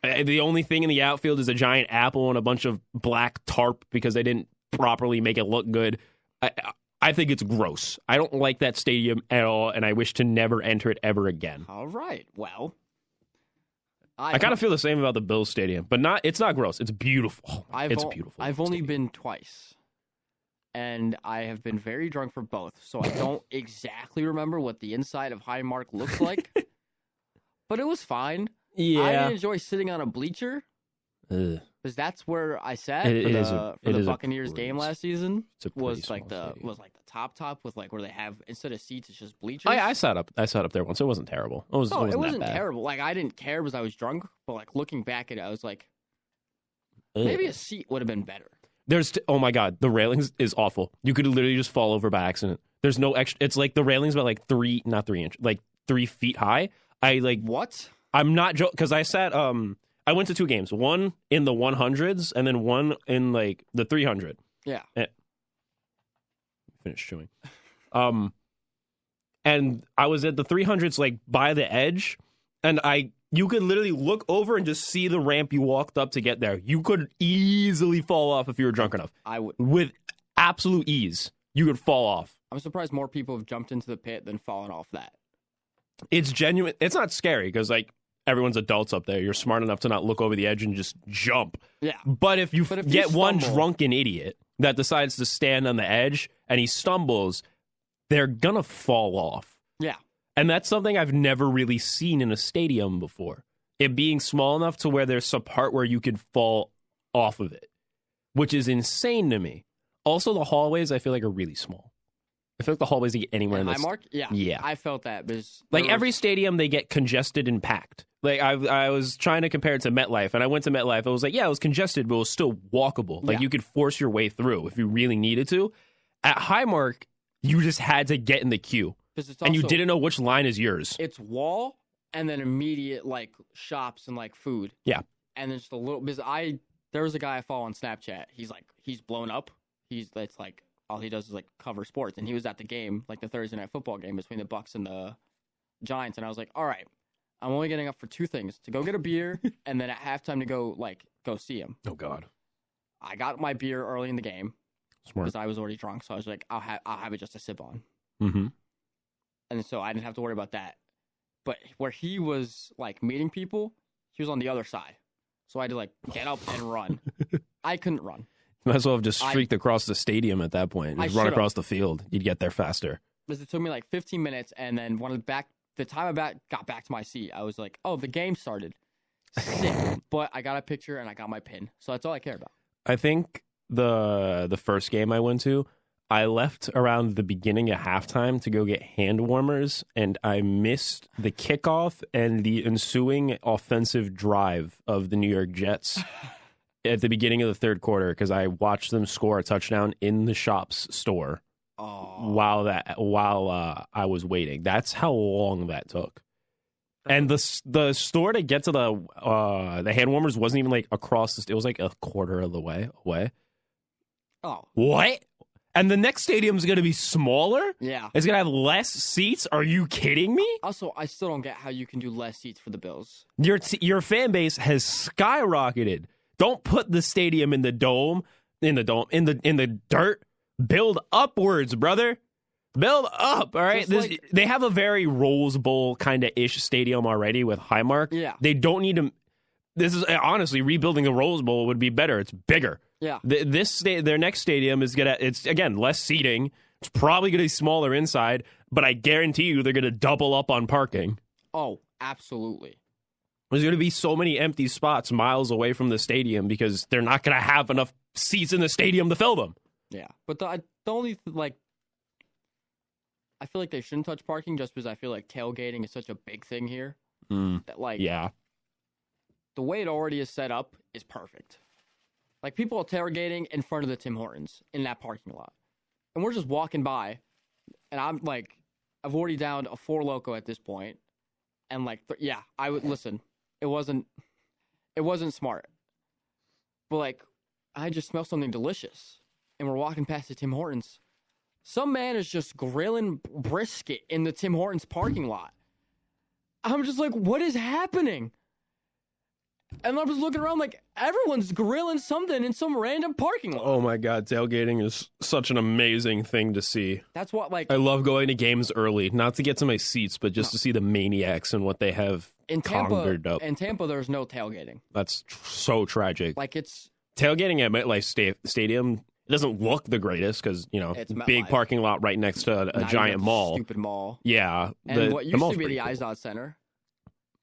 The only thing in the outfield is a giant apple and a bunch of black tarp because they didn't properly make it look good. I think it's gross. I don't like that stadium at all, and I wish to never enter it ever again. All right. Well, I kind of feel the same about the Bills Stadium, but it's not gross. It's beautiful. It's beautiful. I've only been twice, and I have been very drunk for both, so I don't exactly remember what the inside of Highmark looks like, but it was fine. Yeah. I didn't enjoy sitting on a bleacher. Because that's where I sat for the Buccaneers game last season. Was like the top with like where they have instead of seats, it's just bleachers. I sat up there once. It wasn't terrible. It wasn't terrible. Like I didn't care because I was drunk, but like looking back at it, I was like, maybe a seat would have been better. Oh my god, the railings is awful. You could literally just fall over by accident. There's no extra. It's like the railings about like 3 feet high. What? I'm not joking because I sat. I went to 2 games, one in the 100s and then one in like the 300. Yeah. Finish chewing. And I was at the 300s like by the edge, and you could literally look over and just see the ramp you walked up to get there. You could easily fall off if you were drunk enough. I would. With absolute ease, you could fall off. I'm surprised more people have jumped into the pit than fallen off that. It's genuine. It's not scary because like everyone's adults up there. You're smart enough to not look over the edge and just jump. Yeah. But if you get one drunken idiot that decides to stand on the edge and he stumbles, they're going to fall off. Yeah. And that's something I've never really seen in a stadium before. It being small enough to where there's a part where you could fall off of it, which is insane to me. Also, the hallways I feel like are really small. I feel like the hallways you get anywhere in this. Highmark? Yeah. I felt that. Every stadium, they get congested and packed. Like, I was trying to compare it to MetLife, and I went to MetLife. I was like, yeah, it was congested, but it was still walkable. Like, you could force your way through if you really needed to. At Highmark, you just had to get in the queue. And you didn't know which line is yours. It's wall, and then immediate, like, shops and, like, food. Yeah. And then just a little... Because there was a guy I follow on Snapchat. He's blown up. It's like... All he does is like cover sports, and he was at the game, like the Thursday night football game between the Bucks and the Giants, and I was like, all right, I'm only getting up for 2 things: to go get a beer, and then at halftime to go see him. Oh God! I got my beer early in the game because I was already drunk, so I was like, I'll have it just to sip on. Mm-hmm. And so I didn't have to worry about that. But where he was like meeting people, he was on the other side, so I had to like get up and run. I couldn't run. Might as well have just streaked across the stadium at that point. Just run across the field. You'd get there faster. Because it took me like 15 minutes, and then the time I got back to my seat, I was like, oh, the game started. Sick. But I got a picture, and I got my pin. So that's all I care about. I think the first game I went to, I left around the beginning of halftime to go get hand warmers, and I missed the kickoff and the ensuing offensive drive of the New York Jets. At the beginning of the 3rd quarter, because I watched them score a touchdown in the shop's store while I was waiting. That's how long that took. And the store to get to the hand warmers wasn't even like across it was like a quarter of the way away. Oh, what? And the next stadium's going to be smaller? Yeah, it's going to have less seats. Are you kidding me? Also, I still don't get how you can do less seats for the Bills. Your fan base has skyrocketed. Don't put the stadium in the dirt. Build upwards, brother. Build up, all right? They have a very Rose Bowl kind of ish stadium already with Highmark. Yeah. They don't need to. This is honestly rebuilding the Rose Bowl would be better. It's bigger. Yeah. Their next stadium is it's again less seating. It's probably gonna be smaller inside, but I guarantee you they're gonna double up on parking. Oh, absolutely. There's going to be so many empty spots miles away from the stadium because they're not going to have enough seats in the stadium to fill them. Yeah, but the only, like, I feel like they shouldn't touch parking just because I feel like tailgating is such a big thing here. That, like, yeah. The way it already is set up is perfect. Like, people are tailgating in front of the Tim Hortons in that parking lot. And we're just walking by, and I'm like, I've already downed a 4 Loko at this point, and I would listen. It wasn't smart, but I just smelled something delicious, and we're walking past the Tim Hortons. Some man is just grilling brisket in the Tim Hortons parking lot. I'm just like, what is happening? And I was looking around everyone's grilling something in some random parking lot. Oh my God, tailgating is such an amazing thing to see. That's what I love going to games early, not to get to my seats, but just to see the maniacs and what they have conjured up. In Tampa, there's no tailgating. That's so tragic. It's tailgating at MetLife Stadium. It doesn't look the greatest because it's big MetLife. Parking lot right next to a giant mall. Stupid mall. Yeah, and what used to be the cool. Izod Center.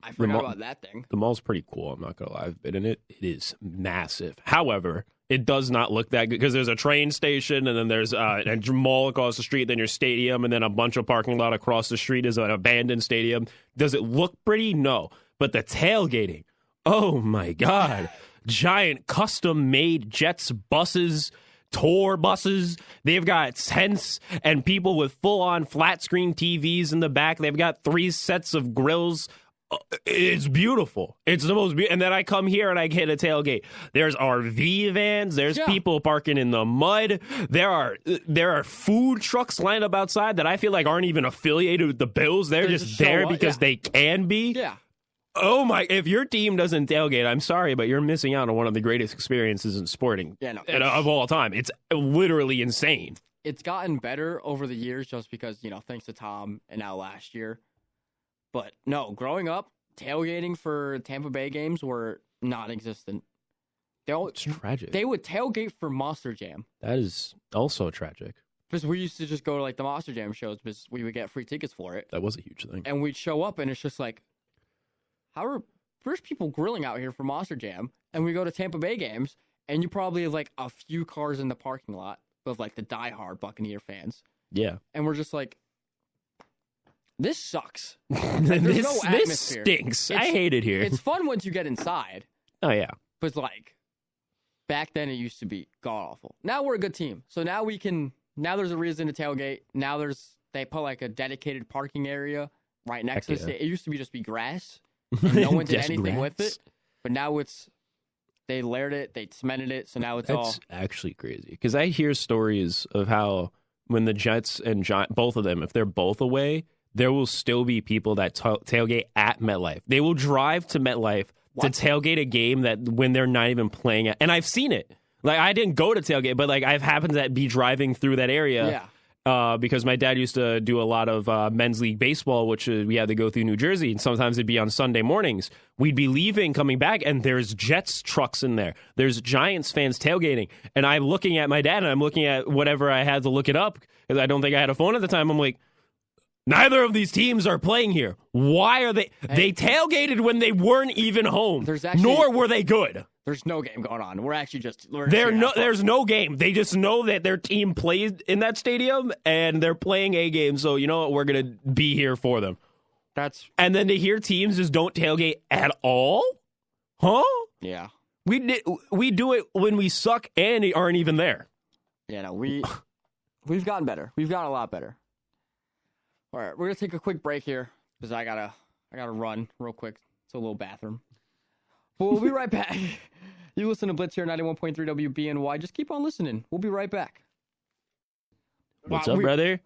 I forgot about that thing. The mall's pretty cool. I'm not gonna lie, I've been in it. It is massive. However, it does not look that good because there's a train station and then there's a mall across the street, then your stadium, and then a bunch of parking lot across the street is an abandoned stadium. Does it look pretty? No. But the tailgating, oh my God. Giant custom-made Jets buses, tour buses. They've got tents and people with full-on flat-screen TVs in the back. They've got 3 sets of grills. It's beautiful. It's the most beautiful. And then I come here and I get a tailgate. There's RV vans. There's people parking in the mud. There are food trucks lined up outside that I feel like aren't even affiliated with the Bills. They're just there because they can be. Yeah. Oh my! If your team doesn't tailgate, I'm sorry, but you're missing out on one of the greatest experiences in sporting of all time. It's literally insane. It's gotten better over the years just because, thanks to Tom and now last year. But no, growing up, tailgating for Tampa Bay games were non-existent. It's tragic. They would tailgate for Monster Jam. That is also tragic. Because we used to just go to the Monster Jam shows because we would get free tickets for it. That was a huge thing. And we'd show up and it's just there's people grilling out here for Monster Jam, and we go to Tampa Bay games, and you probably have a few cars in the parking lot of the diehard Buccaneer fans. Yeah. And we're just this sucks. This stinks. I hate it here. It's fun once you get inside. Oh, yeah. But back then it used to be god-awful. Now we're a good team. So now there's a reason to tailgate. Now they put a dedicated parking area right next to the state. It used to just be grass. And no one did anything with it. But now they layered it, they cemented it, so now That's actually crazy. Because I hear stories of how when the Jets and both of them, if they're both away, there will still be people that tailgate at MetLife. They will drive to MetLife to tailgate a game that when they're not even playing it. And I've seen it. I didn't go to tailgate, but I've happened to be driving through that area. Yeah. Because my dad used to do a lot of men's league baseball, which we had to go through New Jersey, and sometimes it'd be on Sunday mornings. We'd be leaving, coming back, and there's Jets trucks in there. There's Giants fans tailgating, and I'm looking at my dad, and I'm looking at whatever I had to look it up, because I don't think I had a phone at the time. I'm like, neither of these teams are playing here. Why are they? They tailgated when they weren't even home, nor were they good. There's no game going on. We're actually just... There's no game. They just know that their team played in that stadium, and they're playing a game, so you know what? We're going to be here for them. And then to hear teams just don't tailgate at all? Huh? Yeah. We do it when we suck and aren't even there. Yeah, no, we've gotten better. We've gotten a lot better. All right, we're going to take a quick break here, because I gotta run real quick to a little bathroom. But we'll be right back. You listen to Blitz here, 91.3 WBNY. Just keep on listening. We'll be right back. What's up, brother?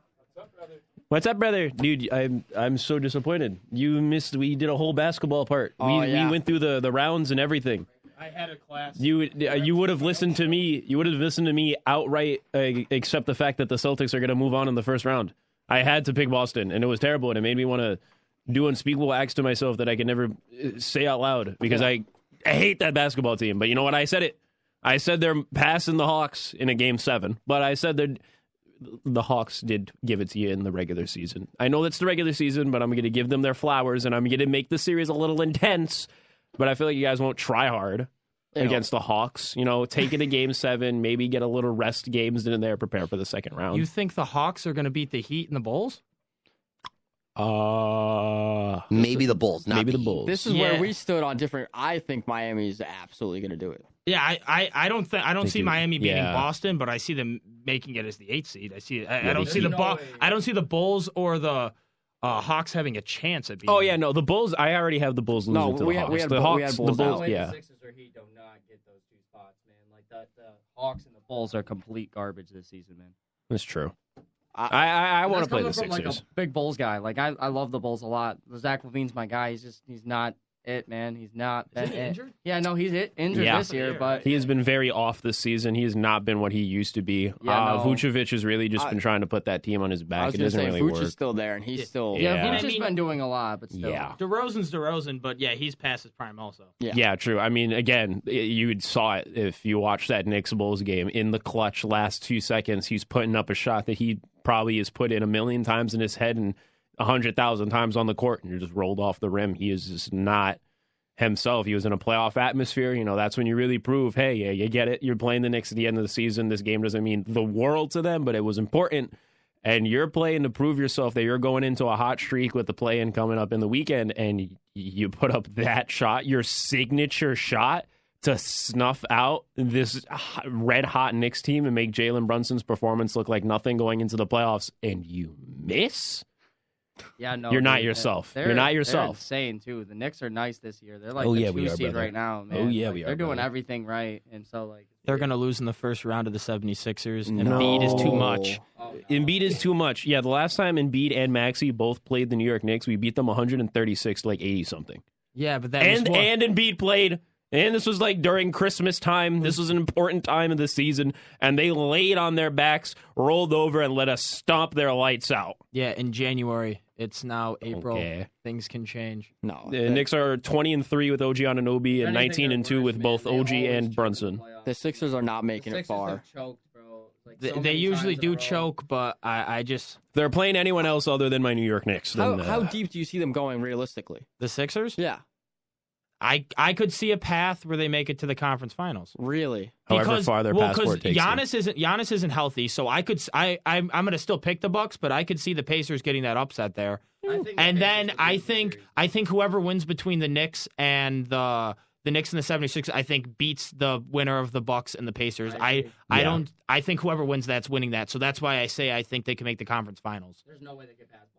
What's up, brother? Dude, I'm so disappointed. You missed. We did a whole basketball part. We went through the rounds and everything. I had a class. You would have listened to me. You would have listened to me outright, except the fact that the Celtics are going to move on in the first round. I had to pick Boston, and it was terrible, and it made me want to do unspeakable acts to myself that I could never say out loud because I hate that basketball team. But you know what? I said it. I said they're passing the Hawks in a Game 7, but I said the Hawks did give it to you in the regular season. I know that's the regular season, but I'm going to give them their flowers, and I'm going to make the series a little intense, but I feel like you guys won't try hard against the Hawks. Take it to Game 7, maybe get a little rest games in there, prepare for the second round. You think the Hawks are going to beat the Heat and the Bulls? Maybe the Bulls, not maybe the Bulls. This is where we stood on different. I think Miami's absolutely going to do it. Yeah, I don't see Miami beating Boston, but I see them making it as the 8th seed. I don't see the Bulls or the Hawks having a chance at being. Oh yeah, no, the Bulls. I already have the Bulls losing to the Hawks. The Hawks, the Bulls, yeah. The Sixers or Heat do not get those 2 spots, man. Like the Hawks and the Bulls are complete garbage this season, man. That's true. I want to play the Sixers. Like a big Bulls guy. Like I love the Bulls a lot. Zach LaVine's my guy. He's not it, man. He's not. Is he injured? Yeah, no, he's injured this year, but he has been very off this season. He has not been what he used to be. Vucevic has really just been trying to put that team on his back. It doesn't really work. Vuce is still there, and he's still. Yeah, Vuce has been doing a lot, but still. Yeah. DeRozan's DeRozan, but yeah, he's past his prime also. Yeah, true. I mean, again, you saw it if you watched that Knicks Bulls game. In the clutch last 2 seconds, he's putting up a shot that he probably has put in 1,000,000 times in his head and 100,000 times on the court, and just rolled off the rim. He is just not himself. He was in a playoff atmosphere. That's when you really prove, hey, yeah, you get it. You're playing the Knicks at the end of the season. This game doesn't mean the world to them, but it was important. And you're playing to prove yourself that you're going into a hot streak with the play-in coming up in the weekend, and you put up that shot, your signature shot, to snuff out this red-hot Knicks team and make Jalen Brunson's performance look like nothing going into the playoffs, and you miss? Yeah, no, you're not yourself. You're not yourself. They're insane too. The Knicks are nice this year. They're like we 2 are, seed brother. right now, man. Oh yeah, we are. They're doing everything right, and so they're gonna lose in the first round of the 76ers. And Embiid is too much. Embiid is too much. Yeah, the last time Embiid and Maxey both played the New York Knicks, we beat them 136 to 80 something. Yeah, but that and Embiid played. And this was like during Christmas time. This was an important time of the season. And they laid on their backs, rolled over, and let us stomp their lights out. Yeah, in January. It's now April. Okay. Things can change. No. The Knicks are 20-3 with OG Anunoby and 19-2 with both OG and Brunson. The Sixers are not making it far. They usually do choke, but I just... They're playing anyone else other than my New York Knicks. How deep do you see them going realistically? The Sixers? Yeah. I could see a path where they make it to the conference finals. Really? However far their passport takes Giannis isn't healthy, so I'm going to still pick the Bucks, but I could see the Pacers getting that upset there. I think whoever wins between the Knicks and the Knicks and the 76ers, I think beats the winner of the Bucks and the Pacers. I think whoever wins that's winning that. So that's why I say I think they can make the conference finals. There's no way they get past Boston.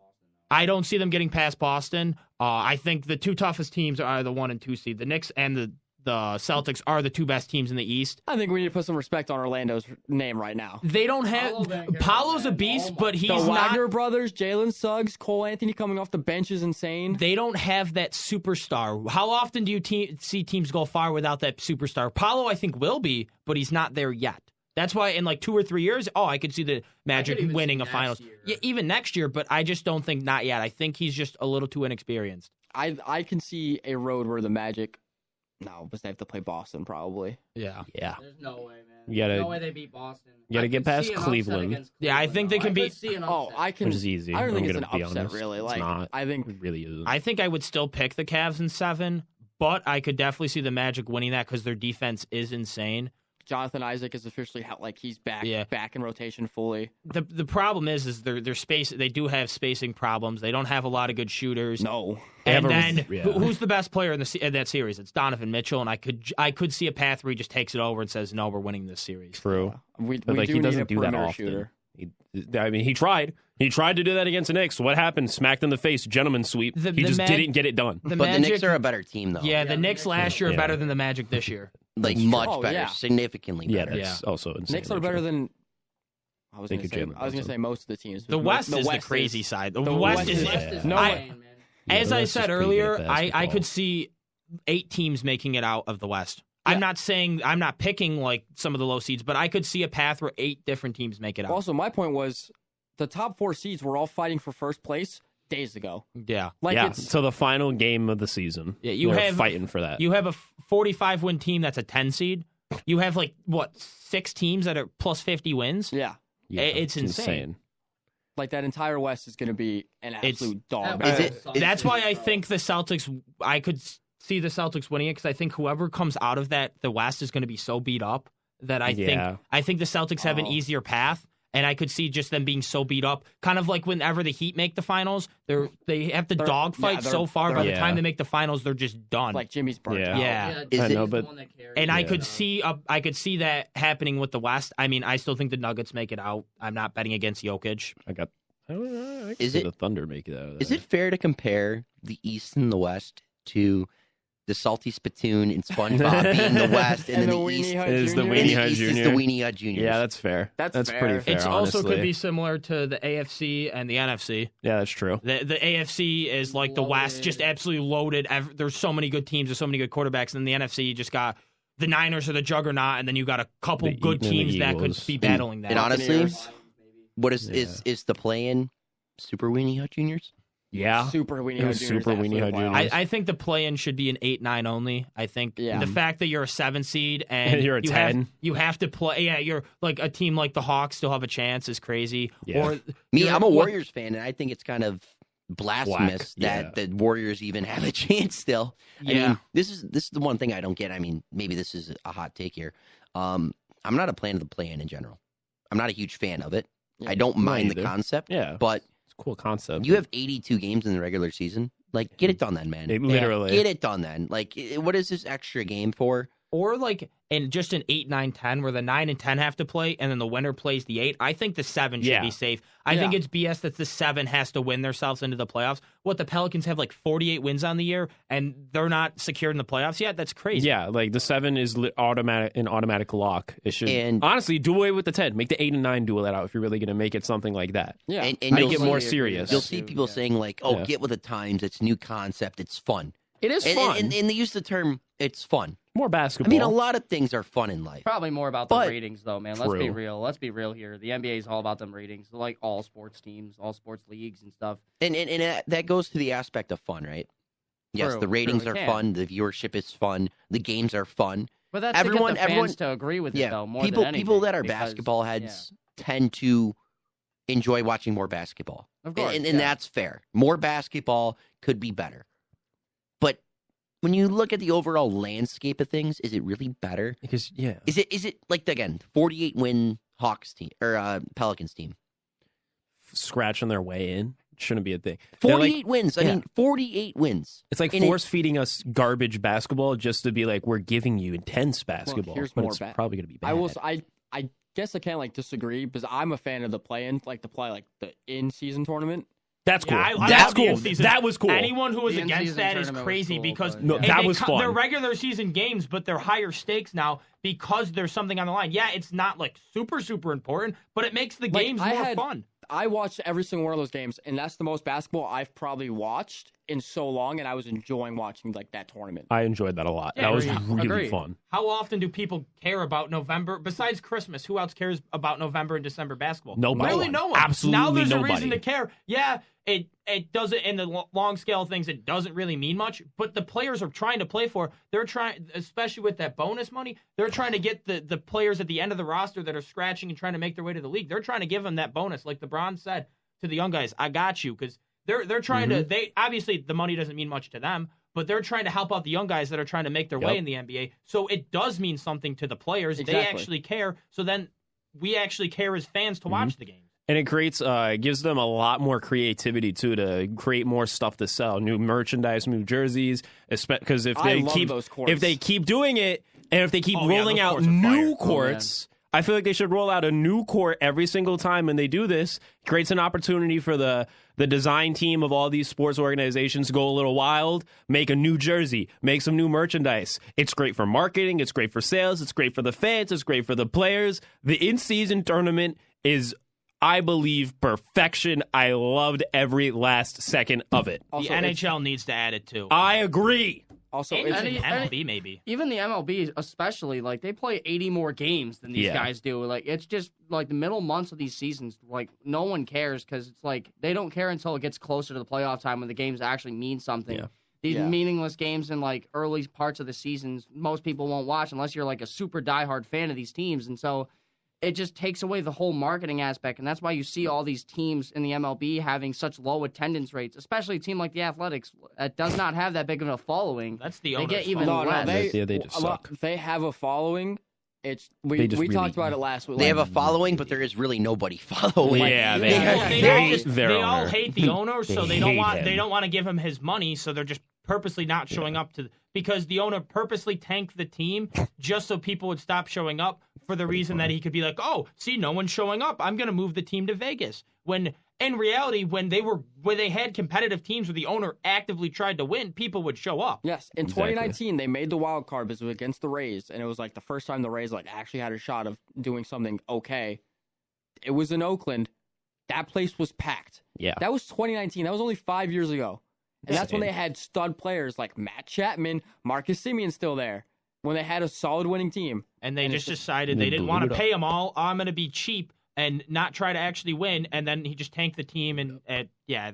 I don't see them getting past Boston. I think the 2 toughest teams are the 1 and 2 seed. The Knicks and the Celtics are the 2 best teams in the East. I think we need to put some respect on Orlando's name right now. They don't have... Paolo's a beast, but he's the not... Wagner brothers, Jalen Suggs, Cole Anthony coming off the bench is insane. They don't have that superstar. How often do you see teams go far without that superstar? Paolo, I think, will be, but he's not there yet. That's why in like 2 or 3 years, I could see the Magic winning a finals. Yeah, even next year, but I just don't think not yet. I think he's just a little too inexperienced. I can see a road where the Magic... No, but they have to play Boston probably. Yeah. There's no way, man. There's no way they beat Boston. You got to get past Cleveland. Yeah, I think they can beat... I can... Which is easy. I don't think it's an upset, upset, really. It's not. I think it really isn't. I think I would still pick the Cavs in 7, but I could definitely see the Magic winning that because their defense is insane. Jonathan Isaac is officially he's back in rotation fully. The problem is their space. They do have spacing problems. They don't have a lot of good shooters. No. And then who's the best player in that series? It's Donovan Mitchell, and I could see a path where he just takes it over and says, "No, we're winning this series." True. We he doesn't do that often. Shooter. He tried. He tried to do that against the Knicks. What happened? Smacked in the face. Gentleman sweep. He just didn't get it done. But the Knicks are a better team, though. Yeah, the Knicks last year are better than the Magic this year. Like much better, significantly better. Yeah, that's also insane. Knicks are better than. I was going to say most of the teams. The West is the crazy side. The West is no way. As I said earlier, I could see 8 teams making it out of the West. Yeah. I'm not picking like some of the low seeds, but I could see a path where 8 different teams make it out. Also, my point was the top 4 seeds were all fighting for first place days ago. Yeah. So the final game of the season. Yeah, They're fighting for that. You have a 45-win team that's a 10 seed. You have 6 teams that are plus 50 wins? Yeah. It's insane. Like that entire West is going to be an absolute dog. That's why I think the Celtics, I could see the Celtics winning it because I think whoever comes out of the West is going to be so beat up that I think the Celtics have an easier path. And I could see just them being so beat up, kind of like whenever the Heat make the finals, they have to dogfight so far. By the time they make the finals, they're just done. Like Jimmy's burnt out. Yeah. I could see that happening with the West. I mean, I still think the Nuggets make it out. I'm not betting against Jokic. I could Is see it the Thunder make it out? Is it fair to compare the East and the West to the Salty Spittoon and SpongeBob being the West, and then the East is the Weenie Hut Jr. is the Weenie Hut Jr. Yeah, that's fair. That's fair. pretty fair. It also could be similar to the AFC and the NFC. Yeah, that's true. The AFC is like the West, just absolutely loaded. There's so many good teams, there's so many good quarterbacks, and then the NFC you just got the Niners are the juggernaut, and then you got a couple good teams that could be battling that. And honestly, what is the play-in Super Weenie Hut Juniors? Yeah. Super Weenie Hut Juniors. Super Weenie Hut Juniors. I think the play-in should be an 8-9 only. I think the fact that you're a 7 seed and you're a 10. You have to play. Yeah, you're like a team like the Hawks still have a chance is crazy. Yeah. I'm a Warriors fan, and I think it's kind of blasphemous that the Warriors even have a chance still. I mean, this is the one thing I don't get. I mean, maybe this is a hot take here. I'm not a fan of the play-in in general. I'm not a huge fan of it. I don't mind the concept. Yeah, but it's a cool concept. You have 82 games in the regular season. Like, get it done then, man. Literally. Get it done then. Like, what is this extra game for? Or like in just an 8, 9, 10 where the 9 and 10 have to play and then the winner plays the 8. I think the 7 should be safe. I think it's BS that the 7 has to win themselves into the playoffs. What, the Pelicans have like 48 wins on the year and they're not secured in the playoffs yet? That's crazy. Yeah, like the 7 is an automatic lock. It should honestly do away with the 10. Make the 8 and 9 duel that out if you're really going to make it something like that. Yeah, and make it more serious. You'll see people saying like, "Oh, get with the times. It's new concept. It's fun." It is fun. And they use the term, "It's fun." More basketball. I mean, a lot of things are fun in life. Probably more about the ratings, though, man. Let's be True. real. Let's be real here. The NBA is all about them ratings, like all sports teams, all sports leagues and stuff. And that goes to the aspect of fun, right? Yes, True, the ratings true, are it can. fun. The viewership is fun. The games are fun. But that's to get the fans to agree with it, though, more than anything. People that are because- basketball heads tend to enjoy watching more basketball. Of course, and that's fair. More basketball could be better. But when you look at the overall landscape of things, is it really better? Because Is it like, again, 48 win Hawks team or Pelicans team? Scratching their way in shouldn't be a thing. 48 wins. I mean, 48 wins. It's like force feeding us garbage basketball just to be like, we're giving you intense basketball. Here's but more it's bad. probably going to be bad. I guess I can't like disagree because I'm a fan of the play-in, like to play like the in-season tournament. That's cool. I That's love the cool. in-season. That was cool. Anyone who was The against in-season that is tournament was crazy cool, because but- No, that was fun. They're regular season games, but they're higher stakes now because there's something on the line. Yeah, it's not like super important, but it makes the Like, games I more had- fun. I watched every single one of those games, and that's the most basketball I've probably watched in so long, and I was enjoying watching like that tournament. I enjoyed that a lot. Yeah, that was agreed. really fun. How often do people care about November besides Christmas? Who else cares about November and December basketball? Nobody. Really, no one. Absolutely now there's nobody. a reason to care. Yeah, it doesn't in the long scale of things. It doesn't really mean much. But the players are trying to play for. They're trying, especially with that bonus money. They're trying to get the players at the end of the roster that are scratching and trying to make their way to the league. They're trying to give them that bonus, like LeBron said to the young guys. I got you because they're trying to. They obviously the money doesn't mean much to them. But they're trying to help out the young guys that are trying to make their way in the NBA. So it does mean something to the players. They Exactly. actually care. So then we actually care as fans to watch the game. And it creates, gives them a lot more creativity too to create more stuff to sell, new merchandise, new jerseys. Because if I they love keep, those courts. if they keep doing it, and if they keep Oh, yeah, rolling those out courts are new fire. courts, I feel like they should roll out a new court every single time when they do this. Creates an opportunity for the design team of all these sports organizations to go a little wild, make a new jersey, make some new merchandise. It's great for marketing. It's great for sales. It's great for the fans. It's great for the players. The in-season tournament is, I believe, perfection. I loved every last second of it. The NHL needs to add it too. I agree. Also, And it's the MLB maybe. Even the MLB, especially, like they play 80 more games than these Yeah. guys do. Like it's just like the middle months of these seasons. Like no one cares because it's like they don't care until it gets closer to the playoff time when the games actually mean something. Yeah. These Yeah. meaningless games in like early parts of the seasons, most people won't watch unless you're like a super diehard fan of these teams, and so it just takes away the whole marketing aspect, and that's why you see all these teams in the MLB having such low attendance rates, especially a team like the Athletics that does not have that big of a following. That's the They owner's get even fault. less. Yeah, they just suck. They have a following, We talked about it last week. They have a following, but there is really nobody following. Yeah, they all hate the owner, so they don't want to give him his money, so they're just purposely not showing up because the owner purposely tanked the team just so people would stop showing up for the reason that he could be like, oh, see, no one's showing up. I'm going to move the team to Vegas. When in reality, when they had competitive teams where the owner actively tried to win, people would show up. Yes, in 2019 they made the wild card because it was against the Rays, and it was like the first time the Rays actually had a shot of doing something okay. It was in Oakland. That place was packed. Yeah, that was 2019. That was only 5 years ago, and that's when they had stud players like Matt Chapman, Marcus Semien still there. When they had a solid winning team, and they just decided they didn't want to pay them all. I'm going to be cheap and not try to actually win, and then he just tanked the team, and the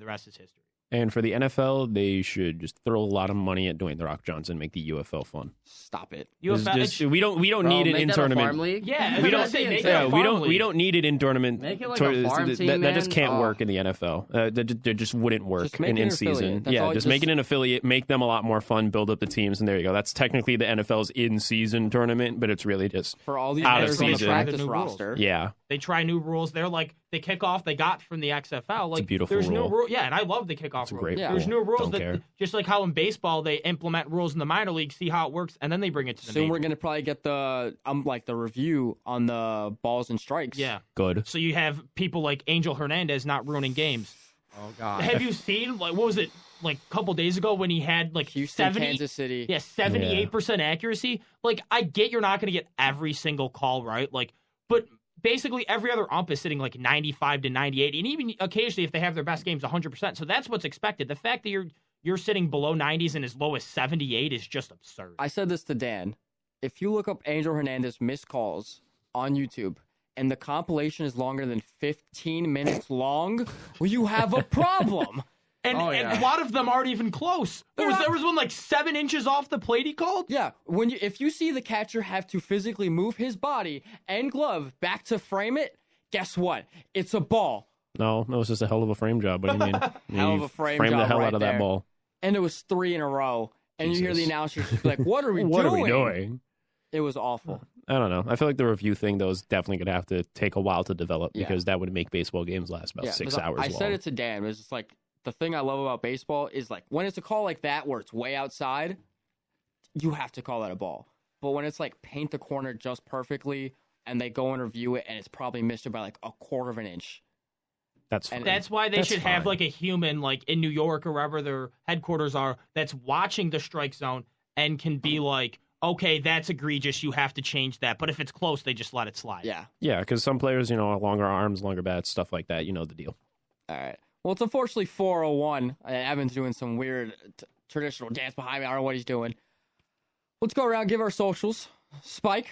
rest is history. And for the NFL, they should just throw a lot of money at Dwayne The Rock Johnson, make the UFL fun. Stop it. We don't need it in tournament. Yeah, we don't need it in tournament. Make it like a farm team, that just can't work in the NFL. That just wouldn't work in season. Yeah, just make it an affiliate, make them a lot more fun, build up the teams, and there you go. That's technically the NFL's in-season tournament, but it's really just for all these out of players on the season. practice roster. Yeah. They try new rules. They're like the kickoff they got from the XFL. Like, it's a beautiful there's rule. new rule. Yeah, and I love the kickoff rule. There's new rules that just like how in baseball they implement rules in the minor league, see how it works, and then they bring it to the Soon we're gonna probably get the the review on the balls and strikes. Yeah, good. So you have people like Angel Hernandez not ruining games. Oh God! Have you seen what was it a couple days ago when he had Houston, Kansas City? Yeah, 78% accuracy. I get you're not gonna get every single call right. But basically every other ump is sitting 95 to 98, and even occasionally if they have their best games 100%. So that's what's expected. The fact that you're sitting below 90s and as low as 78 is just absurd. I said this to Dan. If you look up Angel Hernandez missed calls on YouTube and the compilation is longer than 15 minutes long, well, you have a problem. And a lot of them aren't even close. There was one 7 inches off the plate he called. Yeah, if you see the catcher have to physically move his body and glove back to frame it, guess what? It's a ball. No, it was just a hell of a frame job. What do you mean? Hell of a frame job the hell right out of there. that ball. And it was 3 in a row. And you hear the announcers just be like, what are we what doing? What are we doing? It was awful. I don't know. I feel like the review thing, though, is definitely going to have to take a while to develop because that would make baseball games last about 6 hours long. I said it to Dan. It was just the thing I love about baseball is when it's a call like that where it's way outside, you have to call that a ball. But when it's paint the corner just perfectly and they go and review it and it's probably missed it by a quarter of an inch. That's why they should have a human in New York or wherever their headquarters are that's watching the strike zone and can be okay, that's egregious. You have to change that. But if it's close, they just let it slide. Yeah. Yeah, because some players, longer arms, longer bats, stuff like that. You know the deal. All right. Well, it's unfortunately 4:01. Evan's doing some weird traditional dance behind me. I don't know what he's doing. Let's go around, give our socials. Spike.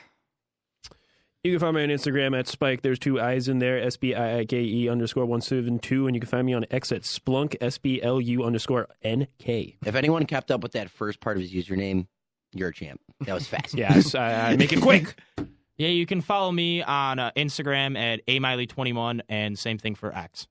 You can find me on Instagram at Spike. There's 2 I's in there, SBIIKE_172. And you can find me on X at Splunk, SBLU_NK. If anyone kept up with that first part of his username, you're a champ. That was fast. Yes, I make it quick. Yeah, you can follow me on Instagram at amiley21 and same thing for X.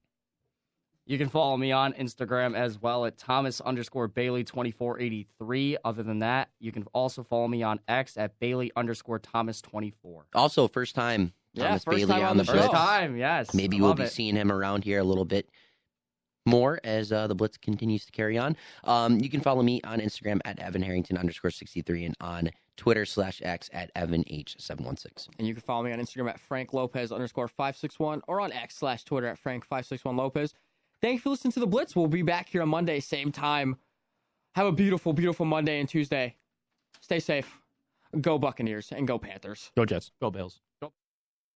You can follow me on Instagram as well at Thomas_Bailey2483. Other than that, you can also follow me on X at Bailey_Thomas24. Also, first time Thomas Bailey time on the Blitz. First time, yes. Maybe we'll be seeing him around here a little bit more as the Blitz continues to carry on. You can follow me on Instagram at EvanHarrington_63 and on Twitter/X at EvanH716. And you can follow me on Instagram at FrankLopez_561 or on X/Twitter at Frank561Lopez. Thanks for listening to The Blitz. We'll be back here on Monday, same time. Have a beautiful, beautiful Monday and Tuesday. Stay safe. Go Buccaneers and go Panthers. Go Jets. Go Bills.